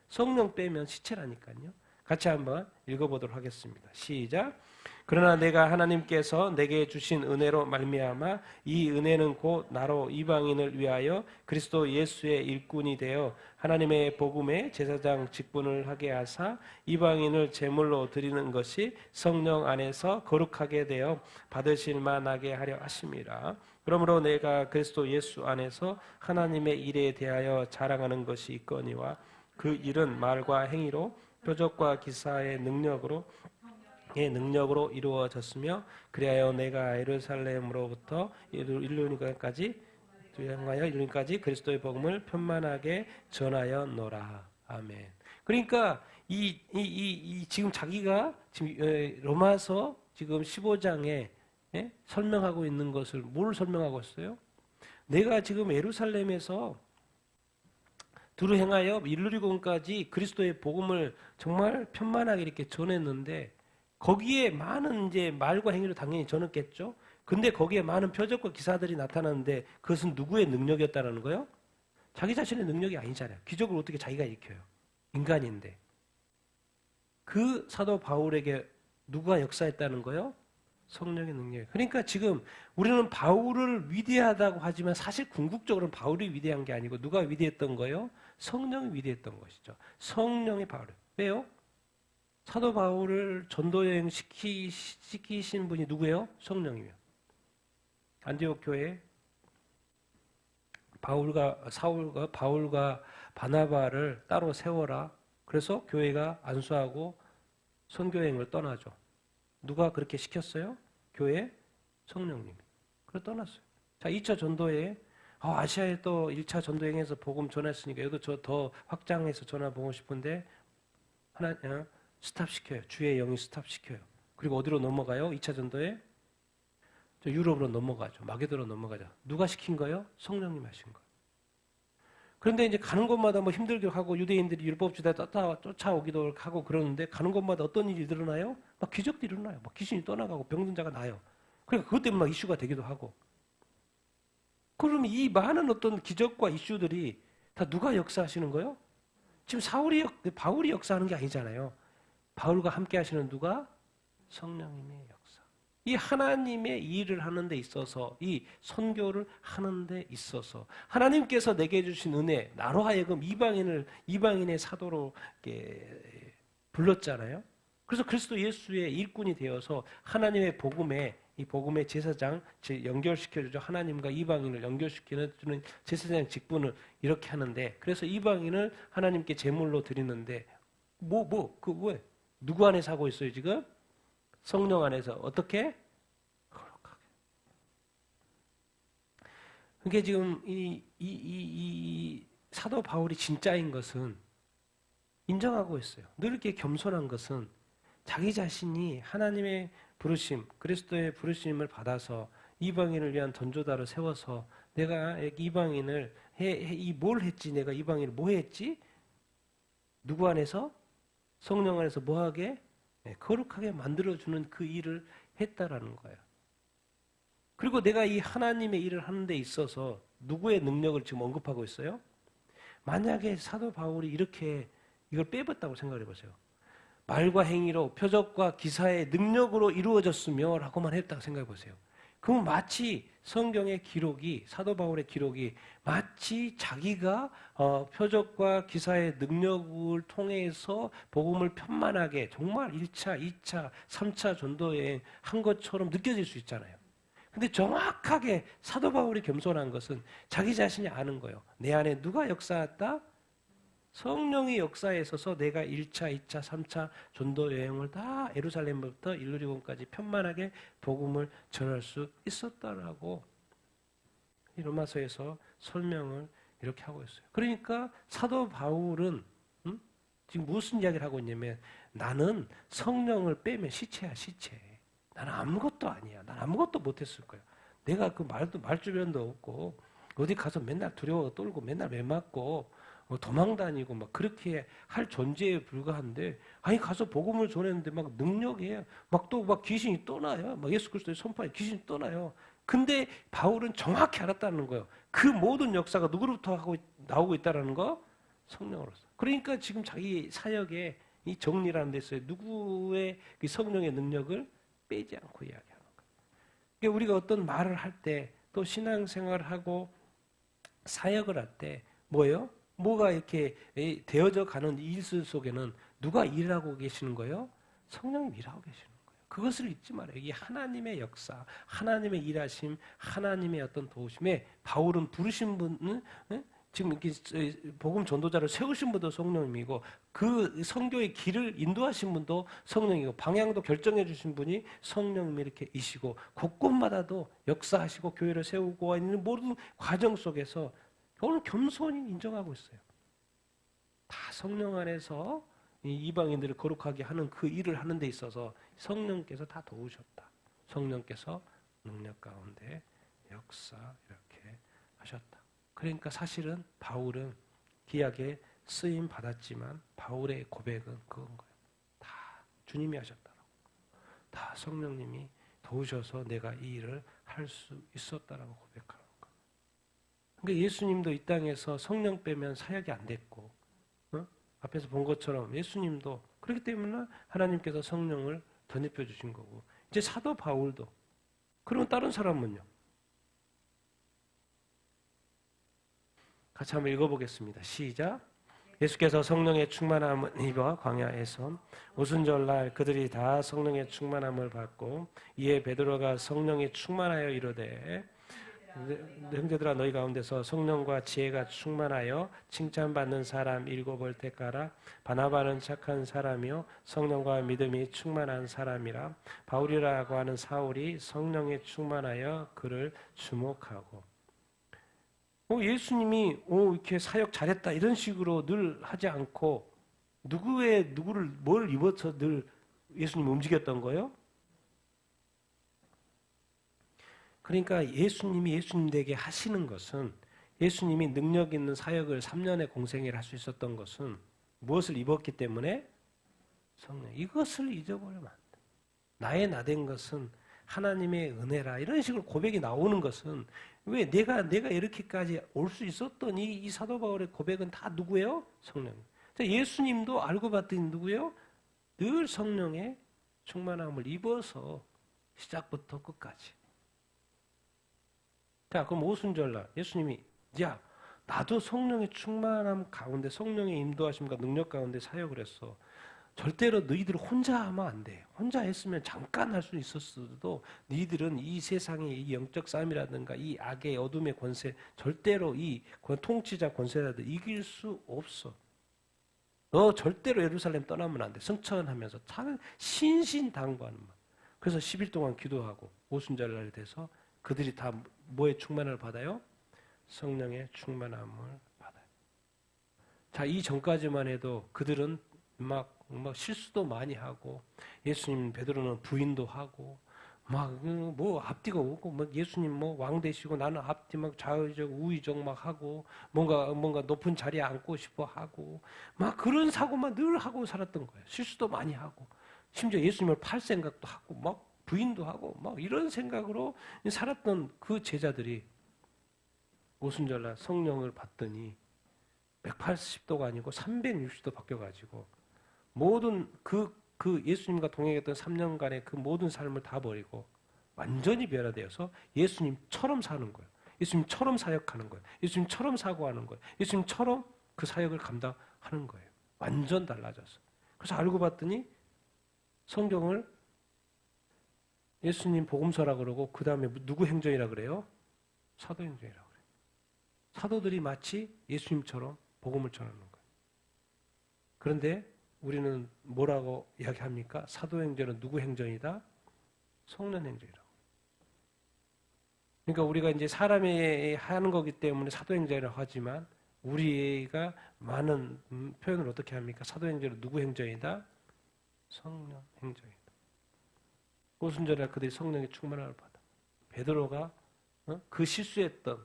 성령 빼면 시체라니까요. 같이 한번 읽어보도록 하겠습니다. 시작. 그러나 내가 하나님께서 내게 주신 은혜로 말미암아 이 은혜는 곧 나로 이방인을 위하여 그리스도 예수의 일꾼이 되어 하나님의 복음의 제사장 직분을 하게 하사 이방인을 제물로 드리는 것이 성령 안에서 거룩하게 되어 받으실 만하게 하려 하심이라. 그러므로 내가 그리스도 예수 안에서 하나님의 일에 대하여 자랑하는 것이 있거니와 그 일은 말과 행위로 표적과 기사의 능력으로 이루어졌으며 그리하여 내가 예루살렘으로부터 일루니까지 그리스도의 복음을 편만하게 전하였노라. 아멘. 그러니까 지금 자기가 지금 로마서 지금 15장에 설명하고 있는 것을 뭘 설명하고 있어요? 내가 지금 예루살렘에서 두루 행하여 일루리곤까지 그리스도의 복음을 정말 편만하게 이렇게 전했는데 거기에 많은 이제 말과 행위로 당연히 전했겠죠. 근데 거기에 많은 표적과 기사들이 나타나는데 그것은 누구의 능력이었다는 거예요? 자기 자신의 능력이 아니잖아요. 기적을 어떻게 자기가 일으켜요? 인간인데. 그 사도 바울에게 누가 역사했다는 거예요? 성령의 능력. 그러니까 지금 우리는 바울을 위대하다고 하지만 사실 궁극적으로는 바울이 위대한 게 아니고 누가 위대했던 거예요? 성령이 위대했던 것이죠. 성령의 바울. 왜요? 사도 바울을 전도여행 시키신 분이 누구예요? 성령이에요. 안디옥 교회 바울과 바나바를 따로 세워라. 그래서 교회가 안수하고 선교여행을 떠나죠. 누가 그렇게 시켰어요? 교회 성령님이. 그래서 떠났어요. 자, 2차 전도에 아시아에 또 1차 전도여행에서 복음 전했으니까 여기도 저 더 확장해서 전화 보고 싶은데 스탑시켜요. 주의 영이 스탑시켜요. 그리고 어디로 넘어가요? 2차 전도에? 저 유럽으로 넘어가죠. 마게도로 넘어가죠. 누가 시킨 거예요? 성령님 하신 거예요. 그런데 이제 가는 곳마다 뭐 힘들게 하고 유대인들이 율법주의자 쫓아오기도 하고 그러는데 가는 곳마다 어떤 일이 일어나요? 막 기적들이 일어나요. 막 귀신이 떠나가고 병든 자가 나요. 그러니까 그것 때문에 막 이슈가 되기도 하고. 그럼 이 많은 어떤 기적과 이슈들이 다 누가 역사하시는 거예요? 지금 바울이 역사하는 게 아니잖아요. 바울과 함께 하시는 누가? 성령님의 역사. 이 하나님의 일을 하는 데 있어서 이 선교를 하는 데 있어서 하나님께서 내게 주신 은혜, 나로 하여금 이방인의 사도로 불렀잖아요. 그래서 그리스도 예수의 일꾼이 되어서 하나님의 이 복음의 제사장 연결시켜주죠. 하나님과 이방인을 연결시키는 제사장 직분을 이렇게 하는데 그래서 이방인을 하나님께 제물로 드리는데 왜? 누구 안에 사고 있어요 지금? 성령 안에서 어떻게? 거룩하게. 그게 지금 이 사도 바울이 진짜인 것은 인정하고 있어요. 늘 이렇게 겸손한 것은 자기 자신이 하나님의 부르심, 그리스도의 부르심을 받아서 이방인을 위한 전조다를 세워서 내가 이방인을 뭘 했지? 내가 이방인을 뭐 했지? 누구 안에서? 성령 안에서 뭐하게? 거룩하게 만들어주는 그 일을 했다라는 거예요. 그리고 내가 이 하나님의 일을 하는 데 있어서 누구의 능력을 지금 언급하고 있어요? 만약에 사도 바울이 이렇게 이걸 빼봤다고 생각해 보세요. 말과 행위로 표적과 기사의 능력으로 이루어졌으며 라고만 했다고 생각해 보세요. 그럼 마치 성경의 기록이, 사도 바울의 기록이 마치 자기가 표적과 기사의 능력을 통해서 복음을 편만하게 정말 1차, 2차, 3차 전도여행 한 것처럼 느껴질 수 있잖아요. 근데 정확하게 사도 바울이 겸손한 것은 자기 자신이 아는 거예요. 내 안에 누가 역사했다? 성령이 역사에 있어서 내가 1차, 2차, 3차 전도 여행을 다 예루살렘부터 일루리곤까지 편만하게 복음을 전할 수 있었다라고 이 로마서에서 설명을 이렇게 하고 있어요. 그러니까 사도 바울은 지금 무슨 이야기를 하고 있냐면 나는 성령을 빼면 시체야, 시체. 나는 아무것도 아니야. 난 아무것도 못했을 거야. 내가 그 말주변도 없고 어디 가서 맨날 두려워 떨고 맨날 매 맞고 도망 다니고 막 그렇게 할 존재에 불과한데 아니 가서 복음을 전했는데 막 능력이에요. 막 또 막 귀신이 떠나요. 막 예수 그리스도의 손파에 귀신이 떠나요. 근데 바울은 정확히 알았다는 거예요. 그 모든 역사가 누구로부터 나오고 있다는 거? 성령으로서. 그러니까 지금 자기 사역에 이 정리라는 데서 누구의 성령의 능력을 빼지 않고 이야기하는 거예요. 그러니까 우리가 어떤 말을 할 때 또 신앙생활을 하고 사역을 할 때 뭐예요? 뭐가 이렇게 되어져 가는 일 속에는 누가 일하고 계시는 거예요? 성령님 일하고 계시는 거예요. 그것을 잊지 말아요. 이게 하나님의 역사, 하나님의 일하심, 하나님의 어떤 도우심에 바울은 부르신 분은 지금 이렇게 복음 전도자를 세우신 분도 성령님이고 그 선교의 길을 인도하신 분도 성령이고 방향도 결정해 주신 분이 성령님이 이렇게 이시고 곳곳마다도 역사하시고 교회를 세우고 있는 모든 과정 속에서 오늘 겸손히 인정하고 있어요. 다 성령 안에서 이방인들을 거룩하게 하는 그 일을 하는 데 있어서 성령께서 다 도우셨다. 성령께서 능력 가운데 역사 이렇게 하셨다. 그러니까 사실은 바울은 기약에 쓰임 받았지만 바울의 고백은 그건 거예요. 다 주님이 하셨다라고. 다 성령님이 도우셔서 내가 이 일을 할 수 있었다라고 고백하는 거예요. 그러니까 예수님도 이 땅에서 성령 빼면 사역이 안 됐고 앞에서 본 것처럼 예수님도 그렇기 때문에 하나님께서 성령을 덧입혀 주신 거고 이제 사도 바울도 그러면 다른 사람은요? 같이 한번 읽어보겠습니다. 시작. 예수께서 성령의 충만함을 입어 광야에서 오순절날 그들이 다 성령의 충만함을 받고 이에 베드로가 성령이 충만하여 이르되 형제들아 너희 가운데서 성령과 지혜가 충만하여 칭찬받는 사람 7을 택하라. 바나바는 착한 사람이요 성령과 믿음이 충만한 사람이라. 바울이라고 하는 사울이 성령에 충만하여 그를 주목하고 예수님이 이렇게 사역 잘했다 이런 식으로 늘 하지 않고 누구를 뭘 입어서 늘 예수님 움직였던 거예요? 그러니까 예수님이 예수님에게 하시는 것은 예수님이 능력 있는 사역을 3년의 공생애를 할 수 있었던 것은 무엇을 입었기 때문에? 성령. 이것을 잊어버리면 안 돼. 나의 나된 것은 하나님의 은혜라 이런 식으로 고백이 나오는 것은 왜 내가 이렇게까지 올 수 있었던 이 사도 바울의 고백은 다 누구예요? 성령. 예수님도 알고 봤더니 누구예요? 늘 성령의 충만함을 입어서 시작부터 끝까지. 자, 그럼 오순절날 예수님이 나도 성령의 충만함 가운데 성령의 인도하심과 능력 가운데 사역을 했어. 절대로 너희들 혼자 하면 안 돼. 혼자 했으면 잠깐 할 수 있었어도 너희들은 이 세상의 이 영적 싸움이라든가 이 악의 어둠의 권세 절대로 이 통치자 권세라도 이길 수 없어. 너 절대로 예루살렘 떠나면 안 돼. 승천하면서 신신당부하는 말. 그래서 10일 동안 기도하고 오순절날이 돼서 그들이 다 뭐의 충만을 받아요? 성령의 충만함을 받아요. 자, 이 전까지만 해도 그들은 막 실수도 많이 하고 예수님 베드로는 부인도 하고 막 뭐 앞뒤가 없고 뭐 예수님 뭐 왕 되시고 나는 앞뒤 막 좌의적 우의적 막 하고 뭔가 높은 자리에 앉고 싶어 하고 막 그런 사고만 늘 하고 살았던 거예요. 실수도 많이 하고 심지어 예수님을 팔 생각도 하고 막 부인도 하고 막 이런 생각으로 살았던 그 제자들이 오순절날 성령을 받더니 180도가 아니고 360도 바뀌어가지고 모든 그 예수님과 동행했던 3년간의 그 모든 삶을 다 버리고 완전히 변화되어서 예수님처럼 사는 거예요. 예수님처럼 사역하는 거예요. 예수님처럼 사고하는 거예요. 예수님처럼 그 사역을 감당하는 거예요. 완전 달라졌어. 그래서 알고 봤더니 성경을 예수님 복음서라 그러고 그 다음에 누구 행전이라 그래요? 사도행전이라 그래요. 사도들이 마치 예수님처럼 복음을 전하는 거예요. 그런데 우리는 뭐라고 이야기합니까? 사도행전은 누구 행전이다? 성령 행전이라고. 그러니까 우리가 이제 사람이 하는 거기 때문에 사도행전이라고 하지만 우리가 많은 표현을 어떻게 합니까? 사도행전은 누구 행전이다? 성령 행전이다. 오순절날 그들이 성령의 충만함을 받아. 베드로가 그 실수했던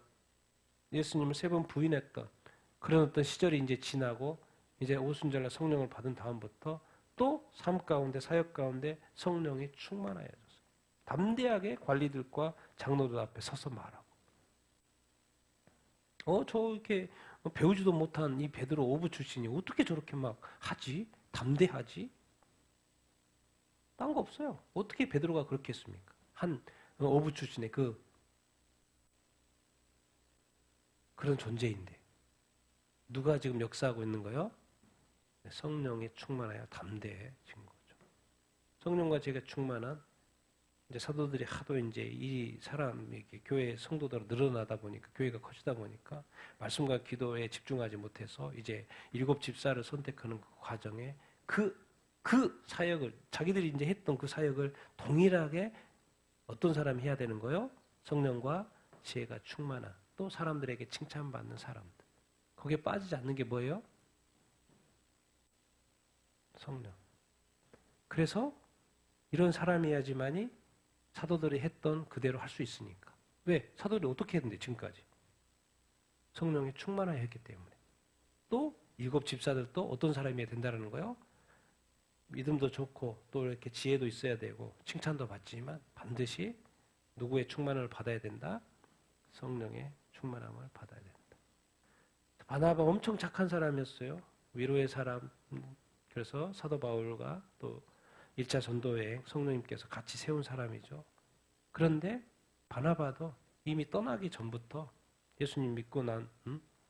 예수님을 3번 부인했던 그런 어떤 시절이 이제 지나고 이제 오순절날 성령을 받은 다음부터 또 삶 가운데 사역 가운데 성령이 충만하여졌어요. 담대하게 관리들과 장로들 앞에 서서 말하고 저 이렇게 배우지도 못한 이 베드로 어부 출신이 어떻게 저렇게 막 하지? 담대하지? 딴 거 없어요. 어떻게 베드로가 그렇게 했습니까? 한 어부 출신의 그런 존재인데 누가 지금 역사하고 있는 거예요? 성령에 충만하여 담대해진 거죠. 성령과 제가 충만한 이제 사도들이 하도 이제 이 사람에게 교회 성도들 늘어나다 보니까 교회가 커지다 보니까 말씀과 기도에 집중하지 못해서 이제 7 집사를 선택하는 그 과정에 그 사역을 자기들이 이제 했던 그 사역을 동일하게 어떤 사람이 해야 되는 거요? 성령과 지혜가 충만한 또 사람들에게 칭찬받는 사람들. 거기에 빠지지 않는 게 뭐예요? 성령. 그래서 이런 사람이야지만이 사도들이 했던 그대로 할 수 있으니까. 왜? 사도들이 어떻게 했는데 지금까지? 성령이 충만하여 했기 때문에. 또 7 집사들도 어떤 사람이어야 된다는 거예요? 믿음도 좋고 또 이렇게 지혜도 있어야 되고 칭찬도 받지만 반드시 누구의 충만함을 받아야 된다? 성령의 충만함을 받아야 된다. 바나바 엄청 착한 사람이었어요. 위로의 사람. 그래서 사도 바울과 또 1차 전도여행 성령님께서 같이 세운 사람이죠. 그런데 바나바도 이미 떠나기 전부터 예수님 믿고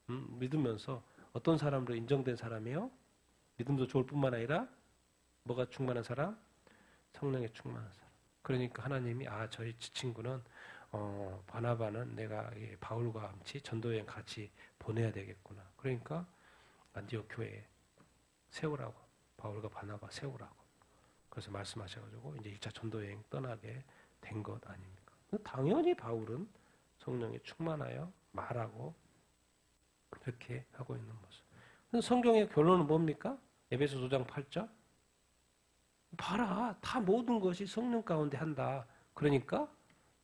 믿으면서 어떤 사람으로 인정된 사람이에요? 믿음도 좋을 뿐만 아니라 뭐가 충만한 사람? 성령에 충만한 사람. 그러니까 하나님이 저희 친구는 바나바는 내가 바울과 같이 전도여행 같이 보내야 되겠구나. 그러니까 안디옥 교회에 세우라고. 바울과 바나바 세우라고. 그래서 말씀하셔가지고 이제 1차 전도여행 떠나게 된 것 아닙니까? 당연히 바울은 성령에 충만하여 말하고 그렇게 하고 있는 모습. 성경의 결론은 뭡니까? 에베소 5장 8절. 봐라, 다 모든 것이 성령 가운데 한다. 그러니까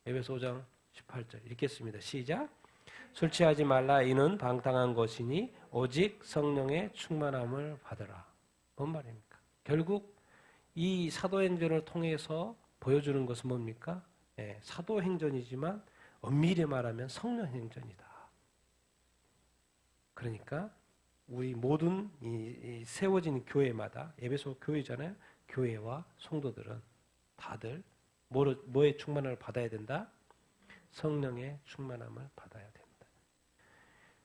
에베소 5장 18절 읽겠습니다. 시작. 술 취하지 말라. 이는 방탕한 것이니 오직 성령의 충만함을 받으라. 뭔 말입니까? 결국 이 사도행전을 통해서 보여주는 것은 뭡니까? 사도행전이지만 엄밀히 말하면 성령행전이다. 그러니까 우리 모든 이 세워진 교회마다 에베소 교회잖아요. 교회와 성도들은 다들 뭐의 충만함을 받아야 된다? 성령의 충만함을 받아야 된다.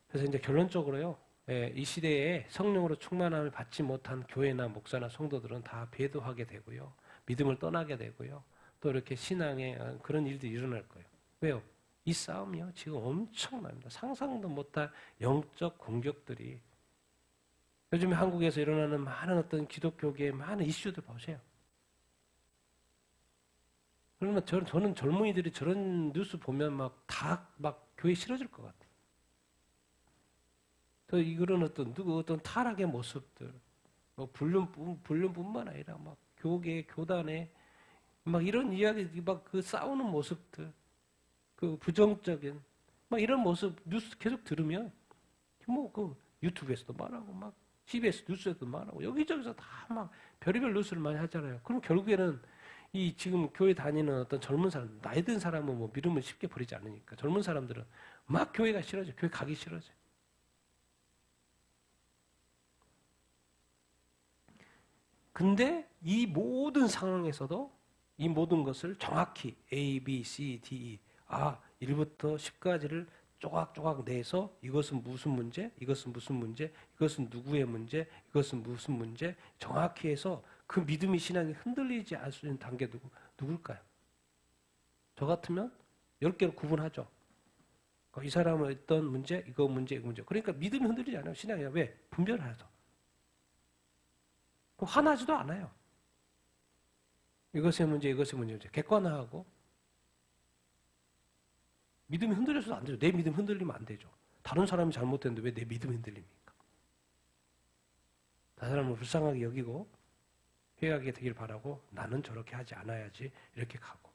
그래서 이제 결론적으로요. 이 시대에 성령으로 충만함을 받지 못한 교회나 목사나 성도들은 다 배도하게 되고요. 믿음을 떠나게 되고요. 또 이렇게 신앙에 그런 일들이 일어날 거예요. 왜요? 이 싸움이요. 지금 엄청납니다. 상상도 못할 영적 공격들이 요즘에 한국에서 일어나는 많은 어떤 기독교계의 많은 이슈들 보세요. 그러면 저는 젊은이들이 저런 뉴스 보면 막 교회 싫어질 것 같아요. 또 이런 어떤 타락의 모습들, 뭐 불륜뿐만 아니라 막 교계, 교단에 막 이런 이야기, 막 그 싸우는 모습들, 그 부정적인 막 이런 모습 뉴스 계속 들으면 뭐 그 유튜브에서도 말하고 막 CBS 뉴스에서도 말하고 여기저기서 다 막 별의별 뉴스를 많이 하잖아요. 그럼 결국에는 이 지금 교회 다니는 어떤 젊은 사람, 나이 든 사람은 뭐 믿음을 쉽게 버리지 않으니까 젊은 사람들은 막 교회가 싫어져, 교회 가기 싫어져. 근데 이 모든 상황에서도 이 모든 것을 정확히 A, B, C, D, E 1부터 10까지를 조각조각 내서 이것은 무슨 문제, 이것은 무슨 문제, 이것은 누구의 문제, 이것은 무슨 문제 정확히 해서 그 믿음의 신앙이 흔들리지 않을 수 있는 단계 누굴까요? 저 같으면 10개로 구분하죠. 이 사람은 어떤 문제, 이거 문제, 이거 문제. 그러니까 믿음이 흔들리지 않아요. 신앙이 왜? 분별하죠. 화나지도 않아요. 이것의 문제, 이것의 문제. 객관화하고 믿음이 흔들려서도 안 되죠. 내 믿음 흔들리면 안 되죠. 다른 사람이 잘못했는데 왜 내 믿음이 흔들립니까? 다른 사람을 불쌍하게 여기고 회개하게 되길 바라고 나는 저렇게 하지 않아야지 이렇게 가고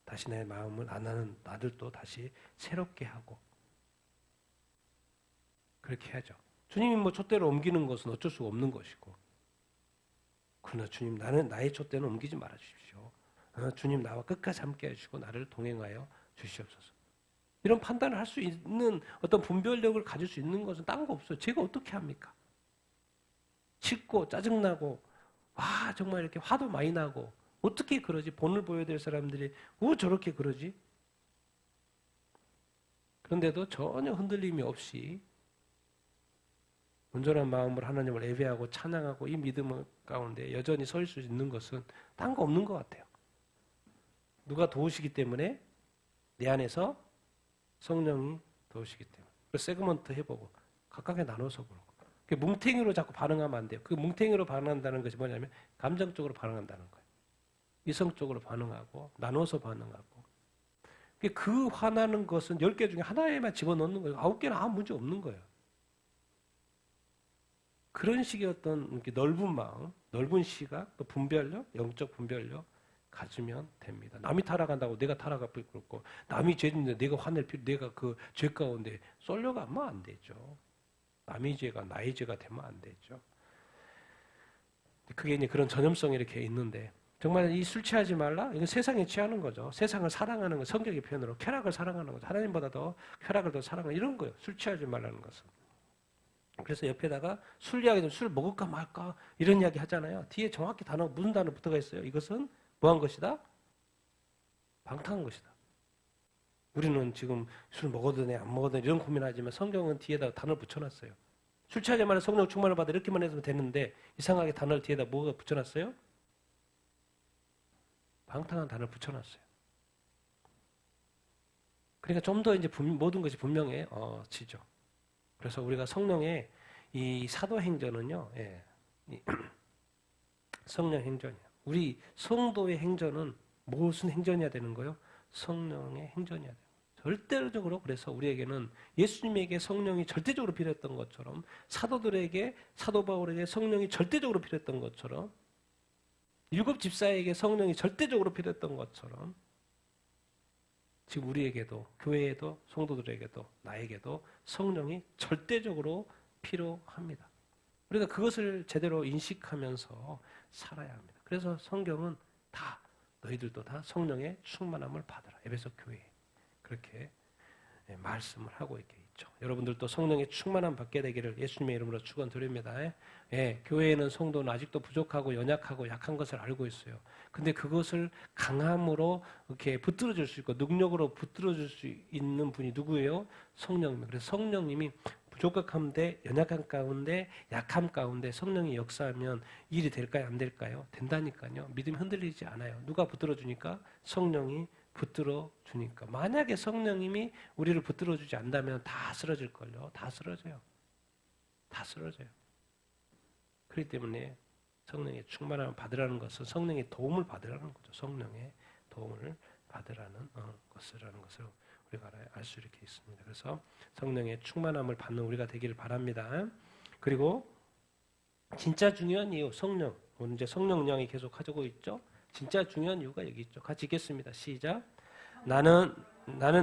다시 내 마음을 안 하는 나들도 다시 새롭게 하고 그렇게 해야죠. 주님이 뭐 촛대를 옮기는 것은 어쩔 수가 없는 것이고 그러나 주님 나는 나의 촛대는 옮기지 말아 주십시오. 주님 나와 끝까지 함께 해주시고 나를 동행하여 주시옵소서. 이런 판단을 할 수 있는 어떤 분별력을 가질 수 있는 것은 딴 거 없어요. 제가 어떻게 합니까? 춥고 짜증나고 정말 이렇게 화도 많이 나고 어떻게 그러지? 본을 보여야 될 사람들이 왜 저렇게 그러지? 그런데도 전혀 흔들림이 없이 온전한 마음으로 하나님을 예배하고 찬양하고 이 믿음 가운데 여전히 설 수 있는 것은 딴 거 없는 것 같아요. 누가 도우시기 때문에 내 안에서 성령이 도우시기 때문에. 그래서 세그먼트 해보고 각각에 나눠서 보고. 뭉탱이로 자꾸 반응하면 안 돼요. 그 뭉탱이로 반응한다는 것이 뭐냐면 감정적으로 반응한다는 거예요. 이성적으로 반응하고 나눠서 반응하고. 그 화나는 것은 10개 중에 하나에만 집어넣는 거예요. 9개는 아무 문제 없는 거예요. 그런 식의 어떤 넓은 마음, 넓은 시각, 또 분별력, 영적 분별력 가지면 됩니다. 남이 타락한다고 내가 타락할 필요 없고 남이 죄인데 내가 화낼 필요, 내가 그 죄 가운데 쏠려가면 안 되죠. 남의 죄가 나의 죄가 되면 안 되죠. 그게 이제 그런 전염성이 이렇게 있는데 정말 이 술 취하지 말라? 이건 세상에 취하는 거죠. 세상을 사랑하는 거, 성경의 표현으로 쾌락을 사랑하는 거죠. 하나님보다 더 쾌락을 더 사랑하는 이런 거예요. 술 취하지 말라는 것은. 그래서 옆에다가 술 이야기, 술 먹을까 말까 이런 이야기 하잖아요. 뒤에 정확히 단어 무슨 단어 붙어가 있어요? 이것은 뭐한 것이다? 방탕한 것이다. 우리는 지금 술 먹어도 돼, 안 먹어도 돼 이런 고민하지만 성경은 뒤에다 단어를 붙여놨어요. 술 취하지 말라 성령 충만을 받아 이렇게만 해서 되는데 이상하게 단어를 뒤에다 뭐가 붙여놨어요? 방탕한 단어를 붙여놨어요. 그러니까 좀 더 이제 모든 것이 분명해지죠. 그래서 우리가 성령의 이 사도행전은요, 성령 행전이에요. 우리 성도의 행전은 무슨 행전이어야 되는 거예요? 성령의 행전이어야 돼요. 절대적으로 그래서 우리에게는 예수님에게 성령이 절대적으로 필요했던 것처럼 사도들에게 사도 바울에게 성령이 절대적으로 필요했던 것처럼 7 집사에게 성령이 절대적으로 필요했던 것처럼 지금 우리에게도 교회에도 성도들에게도 나에게도 성령이 절대적으로 필요합니다. 우리가 그것을 제대로 인식하면서 살아야 합니다. 그래서 성경은 다 너희들도 다 성령의 충만함을 받으라. 에베소 교회에 그렇게 말씀을 하고 있죠. 여러분들도 성령의 충만함 받게 되기를 예수님의 이름으로 축원드립니다. 교회에는 성도는 아직도 부족하고 연약하고 약한 것을 알고 있어요. 근데 그것을 강함으로 이렇게 붙들어줄 수 있고 능력으로 붙들어줄 수 있는 분이 누구예요? 성령님. 그래서 성령님이 부족함대 연약한 가운데 약함 가운데 성령이 역사하면 일이 될까요? 안 될까요? 된다니까요. 믿음이 흔들리지 않아요. 누가 붙들어주니까? 성령이 붙들어 주니까. 만약에 성령님이 우리를 붙들어 주지 않다면 다 쓰러질걸요. 다 쓰러져요. 다 쓰러져요. 그렇기 때문에 성령의 충만함을 받으라는 것은 성령의 도움을 받으라는 거죠. 성령의 도움을 받으라는 것이라는 것을 우리가 알 수 이렇게 있습니다. 그래서 성령의 충만함을 받는 우리가 되기를 바랍니다. 그리고 진짜 중요한 이유, 성령. 오늘 이제 성령령이 계속 가지고 있죠. 진짜 중요한 이유가 여기 있죠. 같이 읽겠습니다. 시작. 나는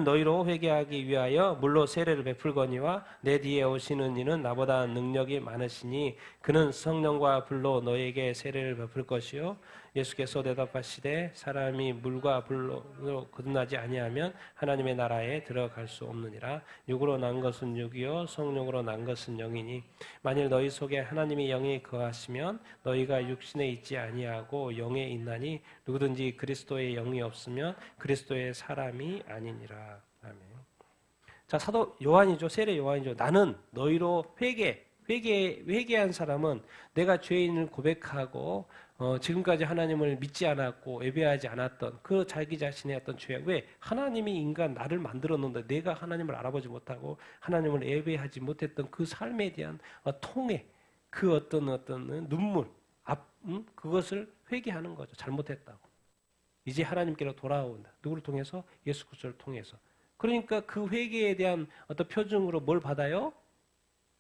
너희로 회개하기 위하여 물로 세례를 베풀거니와 내 뒤에 오시는 이는 나보다 능력이 많으시니 그는 성령과 불로 너희에게 세례를 베풀 것이요 예수께서 대답하시되 사람이 물과 불로 거듭나지 아니하면 하나님의 나라에 들어갈 수 없느니라. 육으로 난 것은 육이요 성령으로 난 것은 영이니 만일 너희 속에 하나님의 영이 거하시면 너희가 육신에 있지 아니하고 영에 있나니 누구든지 그리스도의 영이 없으면 그리스도의 사람이 아니니라. 아멘. 자, 사도 요한이죠. 세례 요한이죠. 나는 너희로 회개한 사람은 내가 죄인을 고백하고 지금까지 하나님을 믿지 않았고 예배하지 않았던 그 자기 자신의 어떤 죄, 왜 하나님이 인간 나를 만들었는데 내가 하나님을 알아보지 못하고 하나님을 예배하지 못했던 그 삶에 대한 통해, 그 어떤 눈물, 그것을 회개하는 거죠. 잘못했다고. 이제 하나님께로 돌아온다. 누구를 통해서? 예수 그리스도를 통해서. 그러니까 그 회개에 대한 어떤 표징으로 뭘 받아요?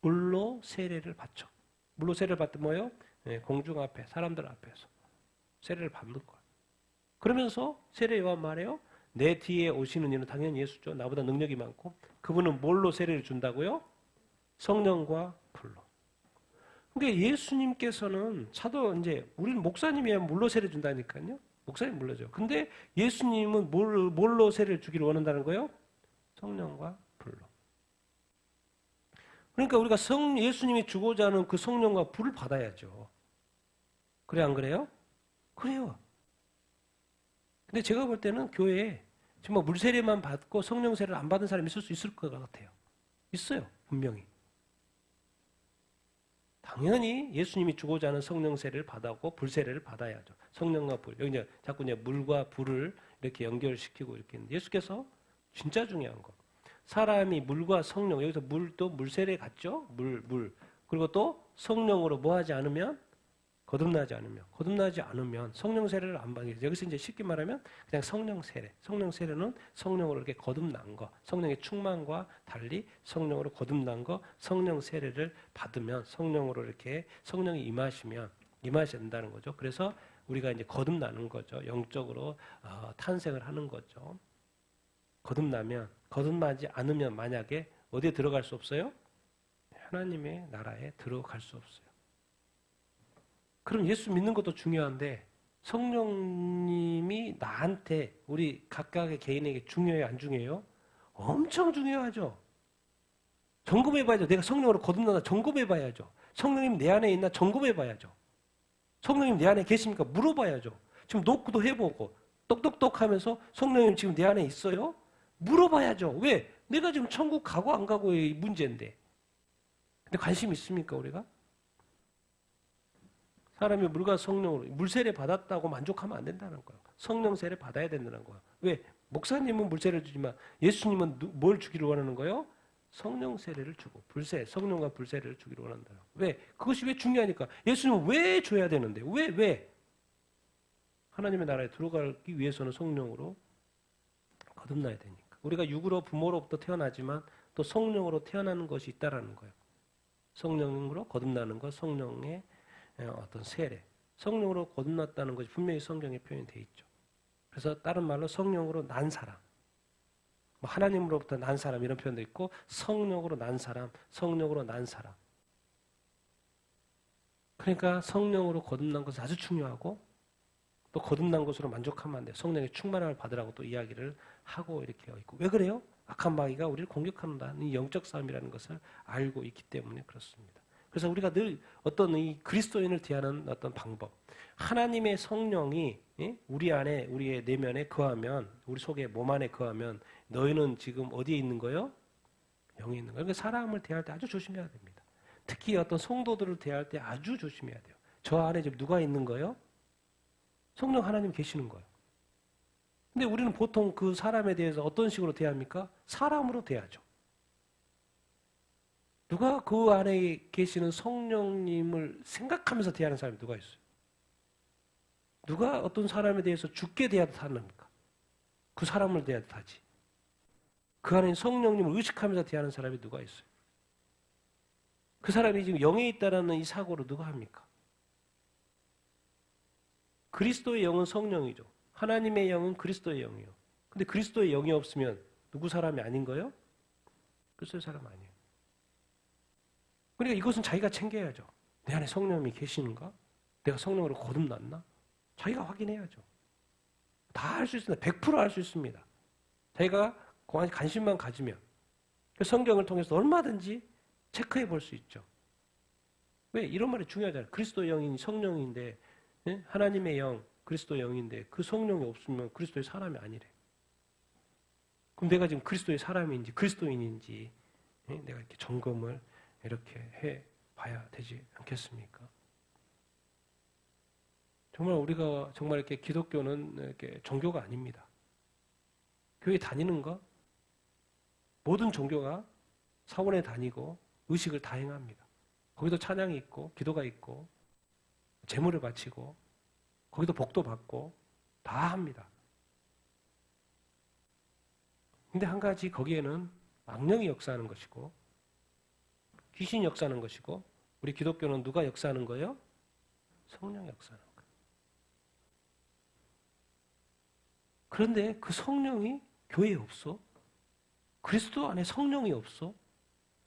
물로 세례를 받죠. 물로 세례를 받든 뭐예요? 공중 앞에, 사람들 앞에서 세례를 받는 거예요. 그러면서 세례 요한 말해요. 내 뒤에 오시는 이는 당연히 예수죠. 나보다 능력이 많고 그분은 뭘로 세례를 준다고요? 성령과 불로. 그러니까 예수님께서는 이제 우리는 목사님이야 물로 세례 준다니까요. 목사님 물로죠. 근데 예수님은 뭘로 세례를 주기를 원한다는 거예요? 성령과 불로. 그러니까 우리가 예수님이 주고자 하는 그 성령과 불을 받아야죠. 그래 안 그래요? 그래요. 근데 제가 볼 때는 교회에 정말 물세례만 받고 성령 세례를 안 받은 사람이 있을 수 있을 것 같아요. 있어요. 분명히. 당연히 예수님이 주고자 하는 성령 세례를 받았고 불 세례를 받아야죠. 성령과 불. 여기 이제 자꾸 이제 물과 불을 이렇게 연결시키고 이렇게 있는데 예수께서 진짜 중요한 거. 사람이 물과 성령, 여기서 물도 물세례 같죠? 물. 그리고 또 성령으로 뭐 하지 않으면? 거듭나지 않으면 성령 세례를 안 받게 돼요. 여기서 이제 쉽게 말하면 그냥 성령 세례. 성령 세례는 성령으로 이렇게 거듭난 거, 성령의 충만과 달리 성령으로 거듭난 거, 성령 세례를 받으면 성령으로 이렇게 성령이 임하신다는 거죠. 그래서 우리가 이제 거듭나는 거죠. 영적으로 탄생을 하는 거죠. 거듭나지 않으면 만약에 어디에 들어갈 수 없어요? 하나님의 나라에 들어갈 수 없어요. 그럼 예수 믿는 것도 중요한데 성령님이 나한테 우리 각각의 개인에게 중요해요? 안 중요해요? 엄청 중요하죠. 점검해봐야죠. 내가 성령으로 거듭나나 점검해봐야죠. 성령님 내 안에 있나 점검해봐야죠. 성령님 내 안에 계십니까? 물어봐야죠. 지금 노크도 해보고 똑똑똑 하면서 성령님 지금 내 안에 있어요? 물어봐야죠. 왜? 내가 지금 천국 가고 안 가고의 문제인데. 근데 관심 있습니까 우리가? 사람이 물과 성령으로 물세례 받았다고 만족하면 안 된다는 거예요. 성령 세례 받아야 된다는 거예요. 왜? 목사님은 물세례를 주지만 예수님은 뭘 주기를 원하는 거예요? 성령 세례를 주고 성령과 불세례를 주기를 원한다. 왜? 그것이 왜 중요하니까. 예수님은 왜 줘야 되는데? 왜? 하나님의 나라에 들어가기 위해서는 성령으로 거듭나야 되니까. 우리가 육으로 부모로부터 태어나지만 또 성령으로 태어나는 것이 있다라는 거예요. 성령으로 거듭나는 것, 성령의 어떤 세례. 성령으로 거듭났다는 것이 분명히 성경에 표현되어 있죠. 그래서 다른 말로 성령으로 난 사람. 하나님으로부터 난 사람 이런 표현도 있고 성령으로 난 사람, 성령으로 난 사람. 그러니까 성령으로 거듭난 것은 아주 중요하고 또 거듭난 것으로 만족하면 안 돼요. 성령의 충만함을 받으라고 또 이야기를 하고 이렇게 있고. 왜 그래요? 악한 마귀가 우리를 공격한다는 이 영적 싸움이라는 것을 알고 있기 때문에 그렇습니다. 그래서 우리가 늘 어떤 이 그리스도인을 대하는 어떤 방법, 하나님의 성령이 우리 안에, 우리의 내면에 거하면, 우리 속에 몸 안에 거하면 너희는 지금 어디에 있는 거예요? 영에 있는 거예요. 그러니까 사람을 대할 때 아주 조심해야 됩니다. 특히 어떤 성도들을 대할 때 아주 조심해야 돼요. 저 안에 지금 누가 있는 거예요? 성령 하나님 계시는 거예요. 근데 우리는 보통 그 사람에 대해서 어떤 식으로 대합니까? 사람으로 대하죠. 누가 그 안에 계시는 성령님을 생각하면서 대하는 사람이 누가 있어요? 누가 어떤 사람에 대해서 죽게 대하듯 합니까? 그 사람을 대하듯 하지. 그 안에 성령님을 의식하면서 대하는 사람이 누가 있어요? 그 사람이 지금 영에 있다라는 이 사고를 누가 합니까? 그리스도의 영은 성령이죠. 하나님의 영은 그리스도의 영이요. 근데 그리스도의 영이 없으면 누구 사람이 아닌 거예요? 그리스도의 사람 아니에요. 그러니까 이것은 자기가 챙겨야죠. 내 안에 성령이 계시는가? 내가 성령으로 거듭났나? 자기가 확인해야죠. 다 할 수 있습니다. 100% 할 수 있습니다. 자기가 관심만 가지면 성경을 통해서 얼마든지 체크해 볼 수 있죠. 왜? 이런 말이 중요하잖아요. 그리스도의 영이 성령인데 하나님의 영, 그리스도의 영인데 그 성령이 없으면 그리스도의 사람이 아니래. 그럼 내가 지금 그리스도의 사람인지 그리스도인인지 내가 이렇게 점검을 이렇게 해 봐야 되지 않겠습니까? 정말 우리가 정말 이렇게 기독교는 이렇게 종교가 아닙니다. 교회 다니는 거 모든 종교가 사원에 다니고 의식을 다 행합니다. 거기도 찬양이 있고 기도가 있고 제물을 바치고 거기도 복도 받고 다 합니다. 근데 한 가지 거기에는 악령이 역사하는 것이고 귀신이 역사하는 것이고 우리 기독교는 누가 역사하는 거예요? 성령이 역사하는 거예요. 그런데 그 성령이 교회에 없어. 그리스도 안에 성령이 없어.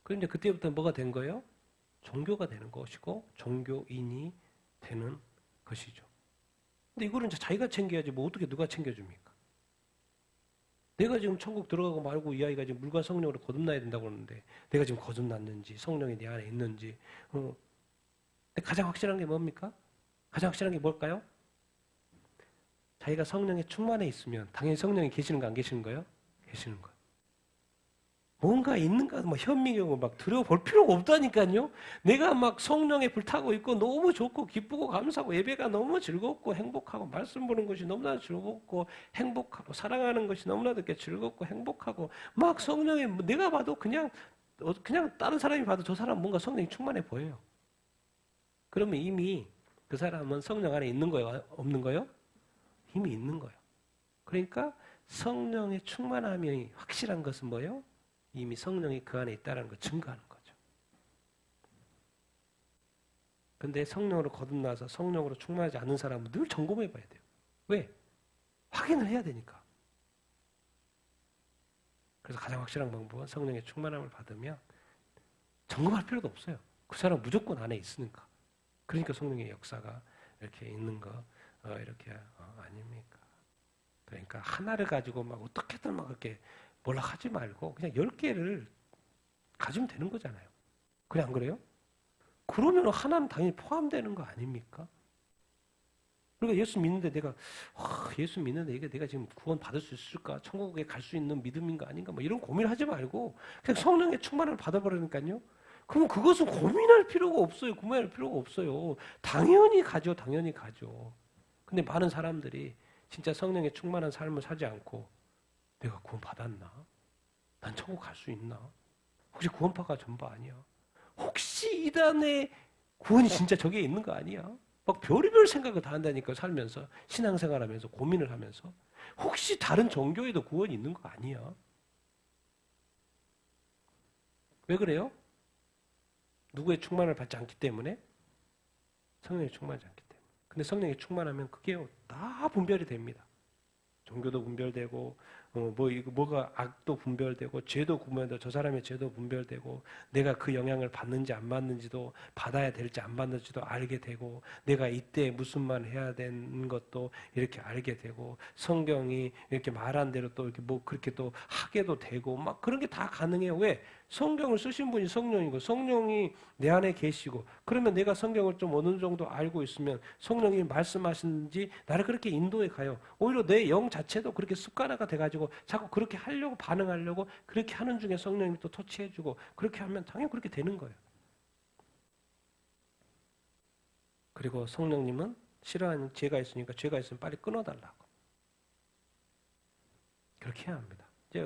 그런데 그때부터 뭐가 된 거예요? 종교가 되는 것이고 종교인이 되는 것이죠. 근데 이거는 이제 자기가 챙겨야지 뭐 어떻게 누가 챙겨줍니까? 내가 지금 천국 들어가고 말고 이 아이가 지금 물과 성령으로 거듭나야 된다고 하는데 내가 지금 거듭났는지 성령이 내 안에 있는지 근데 가장 확실한 게 뭡니까? 가장 확실한 게 뭘까요? 자기가 성령에 충만해 있으면 당연히 성령이 계시는 거 안 계시는 거예요? 계시는 거예요. 뭔가 있는가 막 현미경을 막 들여볼 필요가 없다니까요. 내가 막 성령에 불타고 있고 너무 좋고 기쁘고 감사하고 예배가 너무 즐겁고 행복하고 말씀 보는 것이 너무나 즐겁고 행복하고 사랑하는 것이 너무나도 이렇게 즐겁고 행복하고 막 성령에 내가 봐도 그냥 다른 사람이 봐도 저 사람 뭔가 성령이 충만해 보여요. 그러면 이미 그 사람은 성령 안에 있는 거예요? 없는 거예요? 이미 있는 거예요. 그러니까 성령의 충만함이 확실한 것은 뭐예요? 이미 성령이 그 안에 있다는 걸 증거하는 거죠. 근데 성령으로 거듭나서 성령으로 충만하지 않은 사람은 늘 점검해 봐야 돼요. 왜? 확인을 해야 되니까. 그래서 가장 확실한 방법은 성령의 충만함을 받으면 점검할 필요도 없어요. 그 사람 무조건 안에 있으니까. 그러니까 성령의 역사가 이렇게 있는 거 이렇게 아닙니까? 그러니까 하나를 가지고 막 어떻게든 막 그렇게 뭐라 하지 말고 그냥 10개를 가지면 되는 거잖아요. 그래 안 그래요? 그러면 하나는 당연히 포함되는 거 아닙니까? 그러니까 예수 믿는데 예수 믿는데 이게 내가 지금 구원 받을 수 있을까? 천국에 갈 수 있는 믿음인가 아닌가? 뭐 이런 고민하지 말고 그냥 성령의 충만을 받아버리니까요. 그럼 그것은 고민할 필요가 없어요. 고민할 필요가 없어요. 당연히 가죠. 당연히 가죠. 근데 많은 사람들이 진짜 성령의 충만한 삶을 살지 않고 내가 구원 받았나? 난 천국 갈 수 있나? 혹시 구원파가 전부 아니야? 혹시 이단의 구원이 진짜 저기에 있는 거 아니야? 막 별의별 생각을 다 한다니까 살면서 신앙생활하면서 고민을 하면서 혹시 다른 종교에도 구원이 있는 거 아니야? 왜 그래요? 누구의 충만을 받지 않기 때문에? 성령의 충만하지 않기 때문에. 근데 성령의 충만하면 그게 다 분별이 됩니다. 종교도 분별되고 뭐가 악도 분별되고 죄도 분별되고 저 사람의 죄도 분별되고 내가 그 영향을 받는지 안 받는지도 받아야 될지 안 받는지도 알게 되고 내가 이때 무슨 말 해야 되는 것도 이렇게 알게 되고 성경이 이렇게 말한 대로 또 이렇게 뭐 그렇게 또 하게도 되고 막 그런 게 다 가능해요. 왜? 성경을 쓰신 분이 성령이고 성령이 내 안에 계시고 그러면 내가 성경을 좀 어느 정도 알고 있으면 성령이 말씀하시는지 나를 그렇게 인도해 가요. 오히려 내 영 자체도 그렇게 습관화가 돼가지고 자꾸 그렇게 하려고 반응하려고 그렇게 하는 중에 성령님이 또 터치해주고 그렇게 하면 당연히 그렇게 되는 거예요. 그리고 성령님은 싫어하는 죄가 있으니까 죄가 있으면 빨리 끊어달라고 그렇게 해야 합니다. 이제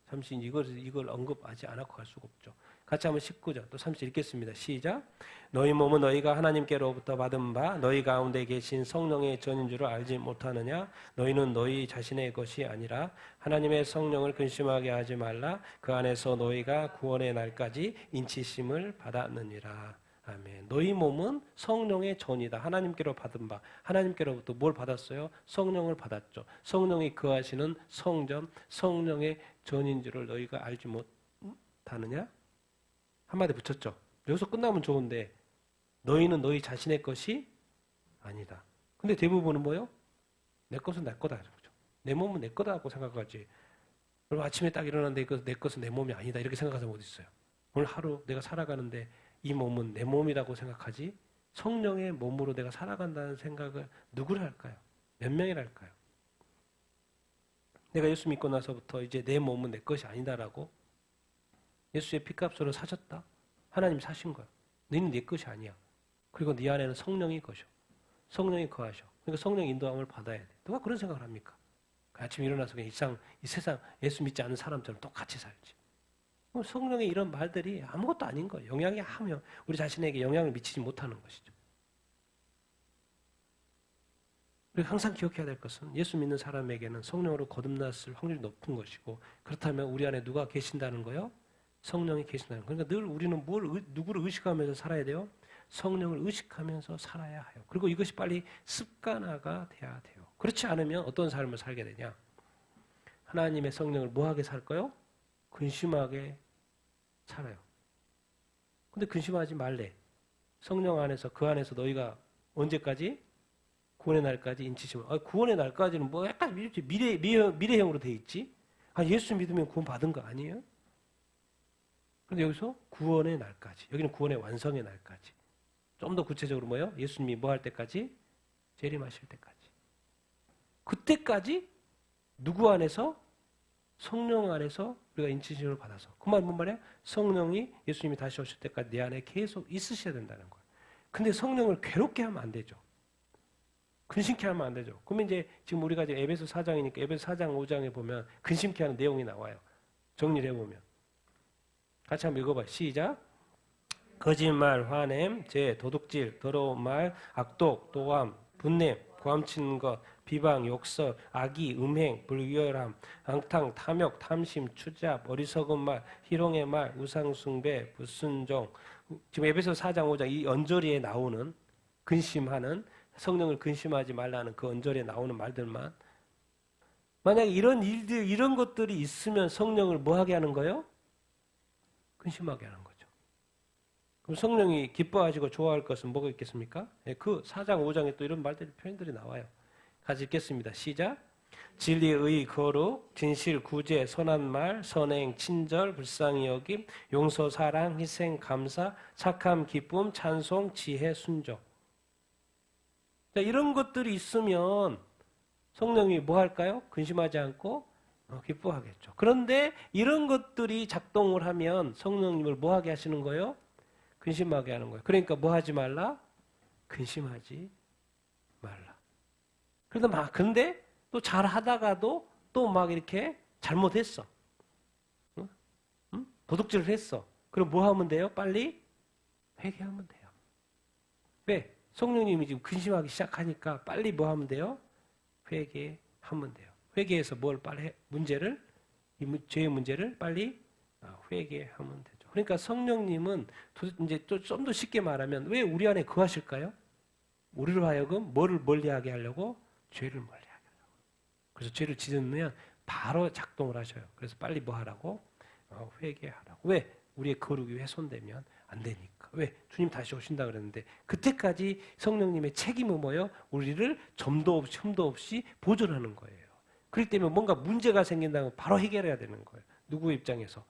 잠시 이걸 언급하지 않고 갈 수가 없죠. 같이 한번 19절 또 30절 읽겠습니다. 시작. 너희 몸은 너희가 하나님께로부터 받은 바 너희 가운데 계신 성령의 전인 줄을 알지 못하느냐? 너희는 너희 자신의 것이 아니라 하나님의 성령을 근심하게 하지 말라. 그 안에서 너희가 구원의 날까지 인치심을 받았느니라. 아멘. 너희 몸은 성령의 전이다. 하나님께로 받은 바. 하나님께로부터 뭘 받았어요? 성령을 받았죠. 성령이 거하시는 성전, 성령의 전인 줄을 너희가 알지 못하느냐? 한마디 붙였죠. 여기서 끝나면 좋은데 너희는 너희 자신의 것이 아니다. 근데 대부분은 뭐요? 내 것은 내 거다. 그렇죠? 내 몸은 내 거다고 생각하지. 그리고 아침에 딱 일어났는데 내 것은 내 몸이 아니다. 이렇게 생각하는 사람 어디 있어요? 오늘 하루 내가 살아가는데 이 몸은 내 몸이라고 생각하지 성령의 몸으로 내가 살아간다는 생각을 누구를 할까요? 몇 명이라 할까요? 내가 예수 믿고 나서부터 이제 내 몸은 내 것이 아니다라고 예수의 피값으로 사셨다. 하나님이 사신 거야. 너는 네 것이 아니야. 그리고 네 안에는 성령이 거셔. 성령이 거하셔. 그러니까 성령 인도함을 받아야 돼. 누가 그런 생각을 합니까? 아침에 일어나서 그냥 이 세상 예수 믿지 않는 사람처럼 똑같이 살지. 성령의 이런 말들이 아무것도 아닌 거예요. 영향이 하면 우리 자신에게 영향을 미치지 못하는 것이죠. 우리가 항상 기억해야 될 것은 예수 믿는 사람에게는 성령으로 거듭났을 확률이 높은 것이고 그렇다면 우리 안에 누가 계신다는 거요? 성령이 계신다는 거예요. 그러니까 늘 우리는 누구를 의식하면서 살아야 돼요? 성령을 의식하면서 살아야 해요. 그리고 이것이 빨리 습관화가 돼야 돼요. 그렇지 않으면 어떤 삶을 살게 되냐? 하나님의 성령을 뭐하게 살까요? 근심하게 살아요. 근데 근심하지 말래. 성령 안에서 그 안에서 너희가 언제까지? 구원의 날까지 인치심을. 구원의 날까지는 뭐 약간 미래형으로 돼 있지? 예수 믿으면 구원 받은 거 아니에요? 그런데 여기서 구원의 날까지. 여기는 구원의 완성의 날까지. 좀 더 구체적으로 뭐예요? 예수님이 뭐 할 때까지? 재림하실 때까지. 그때까지 누구 안에서? 성령 안에서 우리가 인치심을 받아서. 그 말은 뭔 말이야? 성령이 예수님이 다시 오실 때까지 내 안에 계속 있으셔야 된다는 거예요. 근데 성령을 괴롭게 하면 안 되죠. 근심케 하면 안 되죠. 그러면 이제 지금 우리가 이제 에베소 4장이니까 에베소 4장 5장에 보면 근심케 하는 내용이 나와요. 정리를 해보면. 같이 한번 읽어봐요. 시작. 거짓말, 화냄, 재, 도둑질, 더러운 말, 악독, 도감, 분냄, 고함치는 것, 비방, 욕설, 악의, 음행, 불의열함, 앙탕, 탐욕, 탐심, 추잡, 어리석은 말, 희롱의 말, 우상숭배, 불순종. 지금 에베소 4장 5장 이 언저리에 나오는 근심하는 성령을 근심하지 말라는 그 언저리에 나오는 말들만 만약에 이런 일들 이런 것들이 있으면 성령을 뭐하게 하는 거예요? 근심하게 하는 거죠. 그럼 성령이 기뻐하시고 좋아할 것은 뭐가 있겠습니까? 그 4장 5장에 또 이런 말들이 표현들이 나와요. 같이 읽겠습니다. 시작. 진리, 의, 거룩, 진실, 구제, 선한 말, 선행, 친절, 불쌍히 여김, 용서, 사랑, 희생, 감사, 착함, 기쁨, 찬송, 지혜, 순종. 이런 것들이 있으면 성령이 뭐 할까요? 근심하지 않고 기뻐하겠죠. 그런데 이런 것들이 작동을 하면 성령님을 뭐 하게 하시는 거예요? 근심하게 하는 거예요. 그러니까 뭐 하지 말라? 근심하지 말라. 근데 또 잘 하다가도 또 막 이렇게 잘못했어. 응? 도둑질을 했어. 그럼 뭐 하면 돼요? 빨리 회개하면 돼요. 왜? 성령님이 지금 근심하기 시작하니까 빨리 뭐 하면 돼요? 회개하면 돼요. 회개해서 뭘 빨리 문제를 죄의 문제를 빨리 회개하면 되죠. 그러니까 성령님은 이제 또 좀 더 쉽게 말하면 왜 우리 안에 거하실까요? 우리로 하여금 뭐를 멀리하게 하려고? 죄를 멀리하게 하려고. 그래서 죄를 짓으면 바로 작동을 하셔요. 그래서 빨리 뭐 하라고? 회개하라고. 왜? 우리의 거룩이 훼손되면 안 되니까. 왜? 주님 다시 오신다 그랬는데 그때까지 성령님의 책임은 뭐예요? 우리를 점도 없이 흠도 없이 보존하는 거예요. 그렇기 때문에 뭔가 문제가 생긴다면 바로 해결해야 되는 거예요. 누구 입장에서?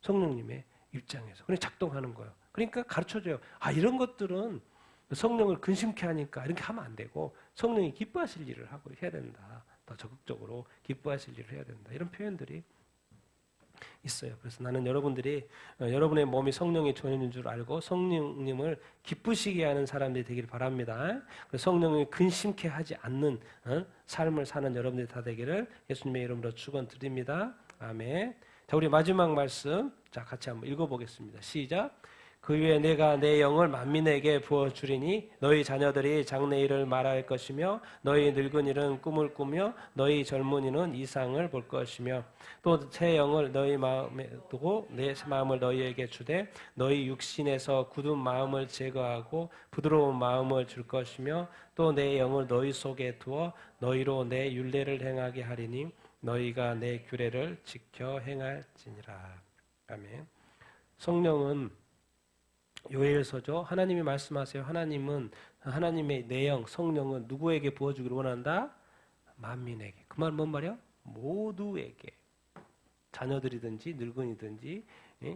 성령님의 입장에서. 그래 작동하는 거예요. 그러니까 가르쳐줘요. 이런 것들은 성령을 근심케 하니까 이렇게 하면 안 되고 성령이 기뻐하실 일을 하고 해야 된다. 더 적극적으로 기뻐하실 일을 해야 된다. 이런 표현들이 있어요. 그래서 나는 여러분들이 여러분의 몸이 성령의 전인인 줄 알고 성령님을 기쁘시게 하는 사람들이 되길 바랍니다. 성령을 근심케 하지 않는 삶을 사는 여러분들이 다 되기를 예수님의 이름으로 축원드립니다. 아멘. 자, 우리 마지막 말씀, 자, 같이 한번 읽어보겠습니다. 시작. 그 위에 내가 내 영을 만민에게 부어주리니 너희 자녀들이 장래일을 말할 것이며 너희 늙은이는 꿈을 꾸며 너희 젊은이는 이상을 볼 것이며 또 새 영을 너희 마음에 두고 내 마음을 너희에게 주되 너희 육신에서 굳은 마음을 제거하고 부드러운 마음을 줄 것이며 또 내 영을 너희 속에 두어 너희로 내 율례를 행하게 하리니 너희가 내 규례를 지켜 행할지니라. 아멘. 성령은 요엘서죠. 하나님이 말씀하세요. 하나님은 하나님의 내영, 성령은 누구에게 부어주기를 원한다? 만민에게. 그 말은 뭔 말이야? 모두에게. 자녀들이든지 늙은이든지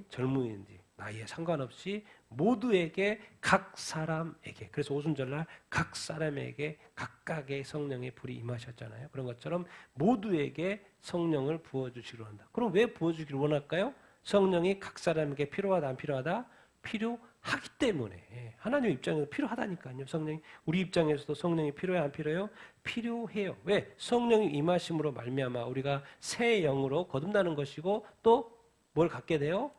젊은이든지 나이에 상관없이 모두에게 각 사람에게. 그래서 오순절날 각 사람에게 각각의 성령의 불이 임하셨잖아요. 그런 것처럼 모두에게 성령을 부어주시기를 원한다. 그럼 왜 부어주기를 원할까요? 성령이 각 사람에게 필요하다 안 필요하다? 필요하기 때문에. 하나님 입장에서 필요하다니까요. 성령이. 우리 입장에서도 성령이 필요해 안 필요해요? 필요해요. 왜? 성령이 임하심으로 말미암아 우리가 새 영으로 거듭나는 것이고 또 뭘 갖게 돼요?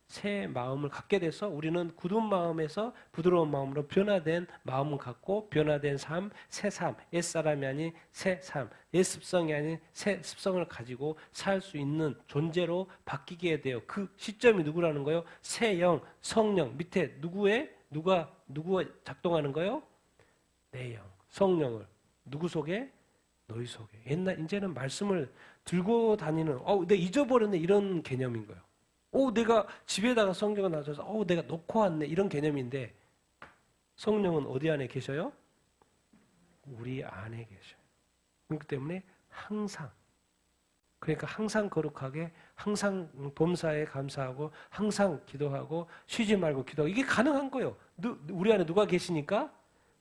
새 마음을 갖게 돼서 우리는 굳은 마음에서 부드러운 마음으로 변화된 마음을 갖고 변화된 삶, 새 삶, 옛사람이 아닌 새 삶, 옛 습성이 아닌 새 습성을 가지고 살 수 있는 존재로 바뀌게 돼요. 그 시점이 누구라는 거예요? 새 영, 성령, 밑에 누가 작동하는 거예요? 내 영, 성령을. 누구 속에? 너희 속에. 이제는 말씀을 들고 다니는, 내가 잊어버렸네, 이런 개념인 거예요. 내가 집에다가 성경을 놔줘서 내가 놓고 왔네 이런 개념인데 성령은 어디 안에 계셔요? 우리 안에 계셔요. 그렇기 때문에 항상 그러니까 항상 거룩하게 항상 범사에 감사하고 항상 기도하고 쉬지 말고 기도하고 이게 가능한 거예요. 우리 안에 누가 계시니까?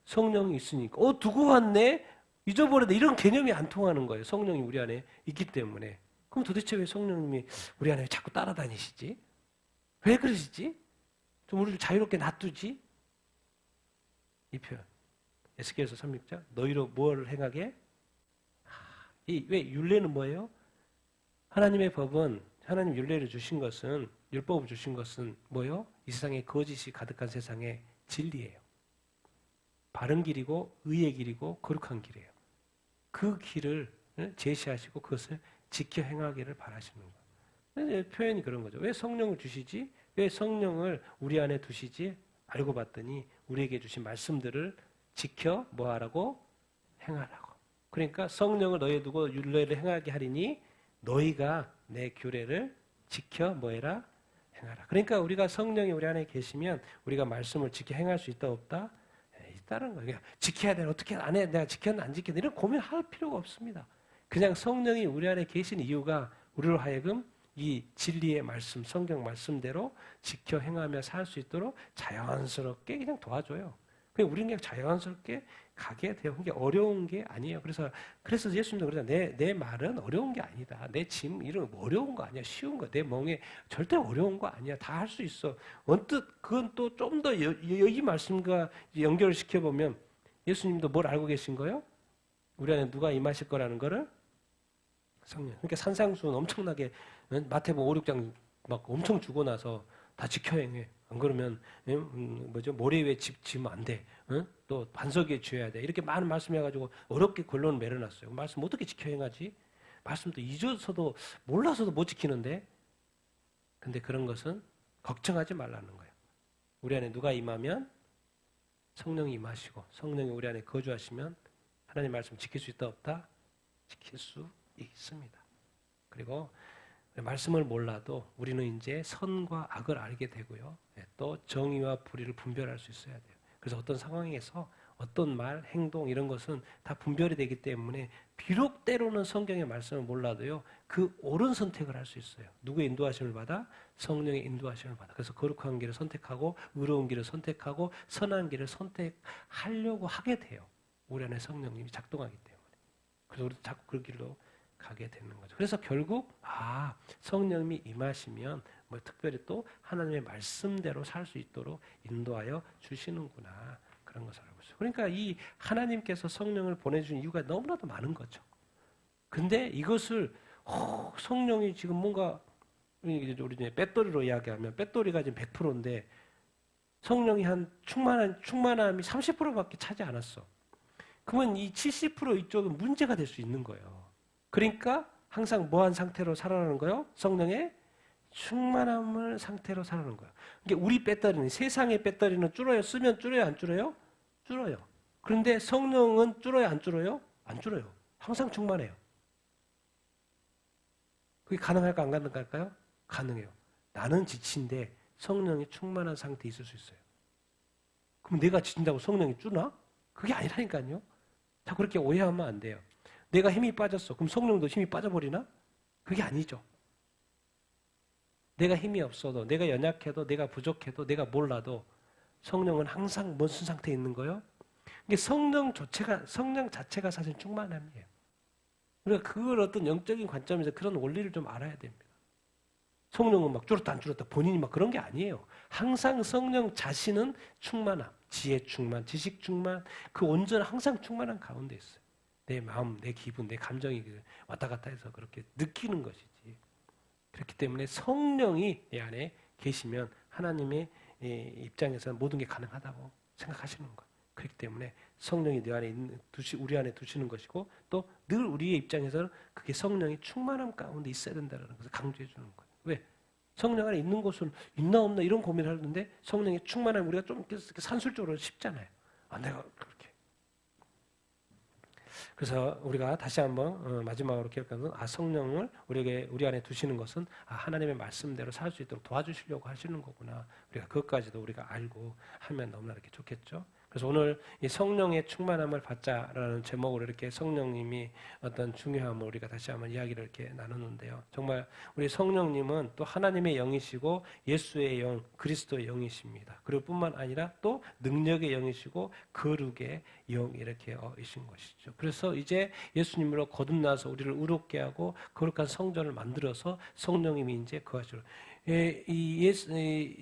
성령이 있으니까. 두고 왔네? 잊어버렸네 이런 개념이 안 통하는 거예요. 성령이 우리 안에 있기 때문에. 그럼 도대체 왜 성령님이 우리 안에 자꾸 따라다니시지? 왜 그러시지? 좀 우리를 자유롭게 놔두지? 이 표현. 에스겔서 3:6절. 너희로 무엇을 행하게? 왜 율례는 뭐예요? 하나님의 법은 하나님 율례를 주신 것은 율법을 주신 것은 뭐예요? 이 세상에 거짓이 가득한 세상의 진리예요. 바른 길이고 의의 길이고 거룩한 길이에요. 그 길을 제시하시고 그것을 지켜 행하기를 바라시는 거예요. 표현이 그런 거죠. 왜 성령을 주시지? 왜 성령을 우리 안에 두시지? 알고 봤더니 우리에게 주신 말씀들을 지켜 뭐하라고? 행하라고. 그러니까 성령을 너희에 두고 율례를 행하게 하리니 너희가 내 규례를 지켜 뭐해라? 행하라. 그러니까 우리가 성령이 우리 안에 계시면 우리가 말씀을 지켜 행할 수 있다 없다? 있다는 거예요. 지켜야 돼. 어떻게 안 해? 내가 지켰나 안 지켰나 이런 고민할 필요가 없습니다. 그냥 성령이 우리 안에 계신 이유가 우리로 하여금 이 진리의 말씀, 성경 말씀대로 지켜 행하며 살 수 있도록 자연스럽게 그냥 도와줘요. 그냥 우리는 그냥 자연스럽게 가게 돼요. 그게 어려운 게 아니에요. 그래서 예수님도 그러잖아요. 내 말은 어려운 게 아니다. 내 짐 이런 거 어려운 거 아니야. 쉬운 거. 내 멍에 절대 어려운 거 아니야. 다 할 수 있어. 언뜻 그건 또 좀 더 이 말씀과 연결을 시켜보면 예수님도 뭘 알고 계신 거예요? 우리 안에 누가 임하실 거라는 거를? 성령. 그러니까 산상수훈 엄청나게 마태복음 5, 6장 막 엄청 주고 나서 다 지켜 행해. 안 그러면 모래 위에 집 지으면 안 돼. 또 반석 위에 지어야 돼. 이렇게 많은 말씀해가지고 어렵게 결론을 내려놨어요. 말씀 어떻게 지켜 행하지? 말씀도 잊어서도 몰라서도 못 지키는데. 근데 그런 것은 걱정하지 말라는 거예요. 우리 안에 누가 임하면 성령이 임하시고 성령이 우리 안에 거주하시면 하나님 말씀 지킬 수 있다 없다? 지킬 수 있습니다. 그리고 말씀을 몰라도 우리는 이제 선과 악을 알게 되고요. 또 정의와 불의를 분별할 수 있어야 돼요. 그래서 어떤 상황에서 어떤 말, 행동 이런 것은 다 분별이 되기 때문에 비록 때로는 성경의 말씀을 몰라도요. 그 옳은 선택을 할 수 있어요. 누구의 인도하심을 받아? 성령의 인도하심을 받아. 그래서 거룩한 길을 선택하고 의로운 길을 선택하고 선한 길을 선택하려고 하게 돼요. 우리 안에 성령님이 작동하기 때문에. 그래서 우리도 자꾸 그 길로 가게 되는 거죠. 그래서 결국 성령님이 임하시면 특별히 또 하나님의 말씀대로 살 수 있도록 인도하여 주시는구나. 그런 것을 알고 있어요. 그러니까 이 하나님께서 성령을 보내준 이유가 너무나도 많은 거죠. 근데 이것을 성령이 지금 뭔가 우리 이제 배터리로 이야기하면 배터리가 지금 100%인데 성령이 한 충만함이 30%밖에 차지 않았어. 그러면 이 70% 이쪽은 문제가 될 수 있는 거예요. 그러니까 항상 뭐한 상태로 살아가는 거예요? 성령의 충만함을 상태로 살아가는 거예요. 그러니까 우리 배터리는, 세상의 배터리는 줄어요? 쓰면 줄어요? 안 줄어요? 줄어요. 그런데 성령은 줄어요? 안 줄어요? 안 줄어요. 항상 충만해요. 그게 가능할까 안 가능할까요? 가능해요. 나는 지친데 성령이 충만한 상태에 있을 수 있어요. 그럼 내가 지친다고 성령이 줄나? 그게 아니라니까요. 자, 그렇게 오해하면 안 돼요. 내가 힘이 빠졌어. 그럼 성령도 힘이 빠져버리나? 그게 아니죠. 내가 힘이 없어도, 내가 연약해도, 내가 부족해도, 내가 몰라도 성령은 항상 무슨 상태에 있는 거예요? 이게 성령 자체가 사실 충만함이에요. 우리가 그걸 어떤 영적인 관점에서 그런 원리를 좀 알아야 됩니다. 성령은 막 줄었다 안 줄었다 본인이 막 그런 게 아니에요. 항상 성령 자신은 충만함, 지혜 충만, 지식 충만, 그 온전한 항상 충만한 가운데 있어요. 내 마음, 내 기분, 내 감정이 왔다 갔다 해서 그렇게 느끼는 것이지. 그렇기 때문에 성령이 내 안에 계시면 하나님의 입장에서는 모든 게 가능하다고 생각하시는 거예요. 그렇기 때문에 성령이 내 안에 우리 안에 두시는 것이고 또 늘 우리의 입장에서는 그게 성령이 충만함 가운데 있어야 된다는 것을 강조해 주는 거예요. 왜? 성령 안에 있는 곳은 있나 없나 이런 고민을 하는데 성령의 충만함 우리가 좀 산술적으로 쉽잖아요. 내가 그렇게. 그래서 우리가 다시 한번 마지막으로 기억하는 건 성령을 우리 안에 두시는 것은 하나님의 말씀대로 살 수 있도록 도와주시려고 하시는 거구나. 우리가 그것까지도 우리가 알고 하면 너무나 이렇게 좋겠죠. 그래서 오늘 이 성령의 충만함을 받자라는 제목으로 이렇게 성령님이 어떤 중요함을 우리가 다시 한번 이야기를 이렇게 나누는데요. 정말 우리 성령님은 또 하나님의 영이시고 예수의 영, 그리스도의 영이십니다. 그리고 뿐만 아니라 또 능력의 영이시고 거룩의 영 이렇게 이신 것이죠. 그래서 이제 예수님으로 거듭나서 우리를 의롭게 하고 거룩한 성전을 만들어서 성령님이 이제 거하시로.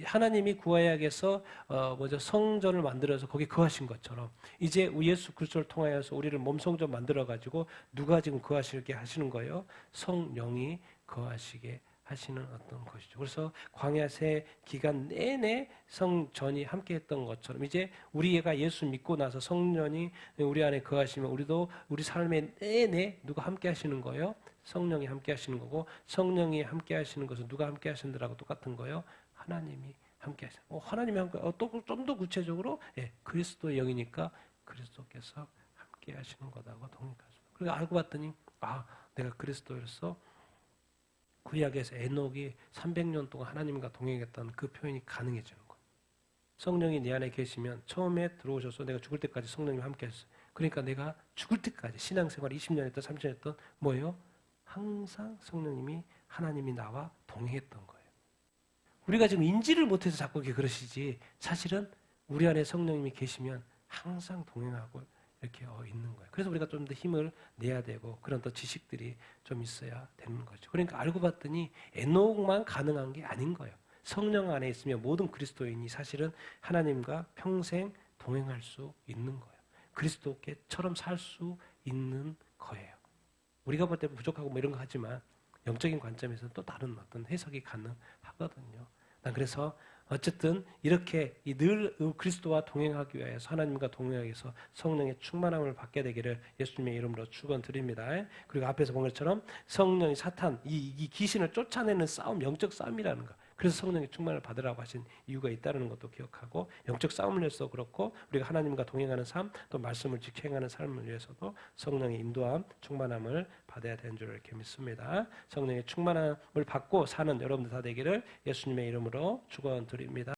하나님이 구약에서 성전을 만들어서 거기 거하신 것처럼 이제 예수 그리스도를 통하여서 우리를 몸 성전 만들어 가지고 누가 지금 거하시게 하시는 거예요? 성령이 거하시게 하시는 어떤 것이죠. 그래서 광야세 기간 내내 성전이 함께했던 것처럼 이제 우리가 예수 믿고 나서 성령이 우리 안에 거하시면 우리도 우리 삶의 내내 누가 함께하시는 거예요? 성령이 함께 하시는 거고 성령이 함께 하시는 것은 누가 함께 하시는 거라고 똑같은 거예요? 하나님이 함께 하시는 하나님이 함께 또 좀 더 구체적으로 그리스도의 영이니까 그리스도께서 함께 하시는 거다고 동일하죠. 그리고 알고 봤더니 내가 그리스도로서 구약에서 에녹이 300년 동안 하나님과 동행했던 그 표현이 가능해지는 거예요. 성령이 내 안에 계시면 처음에 들어오셔서 내가 죽을 때까지 성령님과 함께 했어요. 그러니까 내가 죽을 때까지 신앙생활 20년 했던 30년 했던 뭐예요? 항상 성령님이 하나님이 나와 동행했던 거예요. 우리가 지금 인지를 못해서 자꾸 그러시지 사실은 우리 안에 성령님이 계시면 항상 동행하고 이렇게 있는 거예요. 그래서 우리가 좀 더 힘을 내야 되고 그런 또 지식들이 좀 있어야 되는 거죠. 그러니까 알고 봤더니 에녹만 가능한 게 아닌 거예요. 성령 안에 있으면 모든 그리스도인이 사실은 하나님과 평생 동행할 수 있는 거예요. 그리스도께처럼 살 수 있는 거예요. 우리가 볼 때 부족하고 이런 거 하지만 영적인 관점에서는 또 다른 어떤 해석이 가능하거든요. 난 그래서 어쨌든 이렇게 늘 그리스도와 동행하기 위해서 하나님과 동행하기 위해서 성령의 충만함을 받게 되기를 예수님의 이름으로 축원드립니다. 그리고 앞에서 본 것처럼 성령이 사탄, 이 귀신을 쫓아내는 싸움, 영적 싸움이라는 거. 그래서 성령의 충만을 받으라고 하신 이유가 있다는 것도 기억하고 영적 싸움을 위해서 그렇고 우리가 하나님과 동행하는 삶, 또 말씀을 지켜행하는 삶을 위해서도 성령의 인도함, 충만함을 받아야 되는 줄 이렇게 믿습니다. 성령의 충만함을 받고 사는 여러분들 다 되기를 예수님의 이름으로 축원드립니다.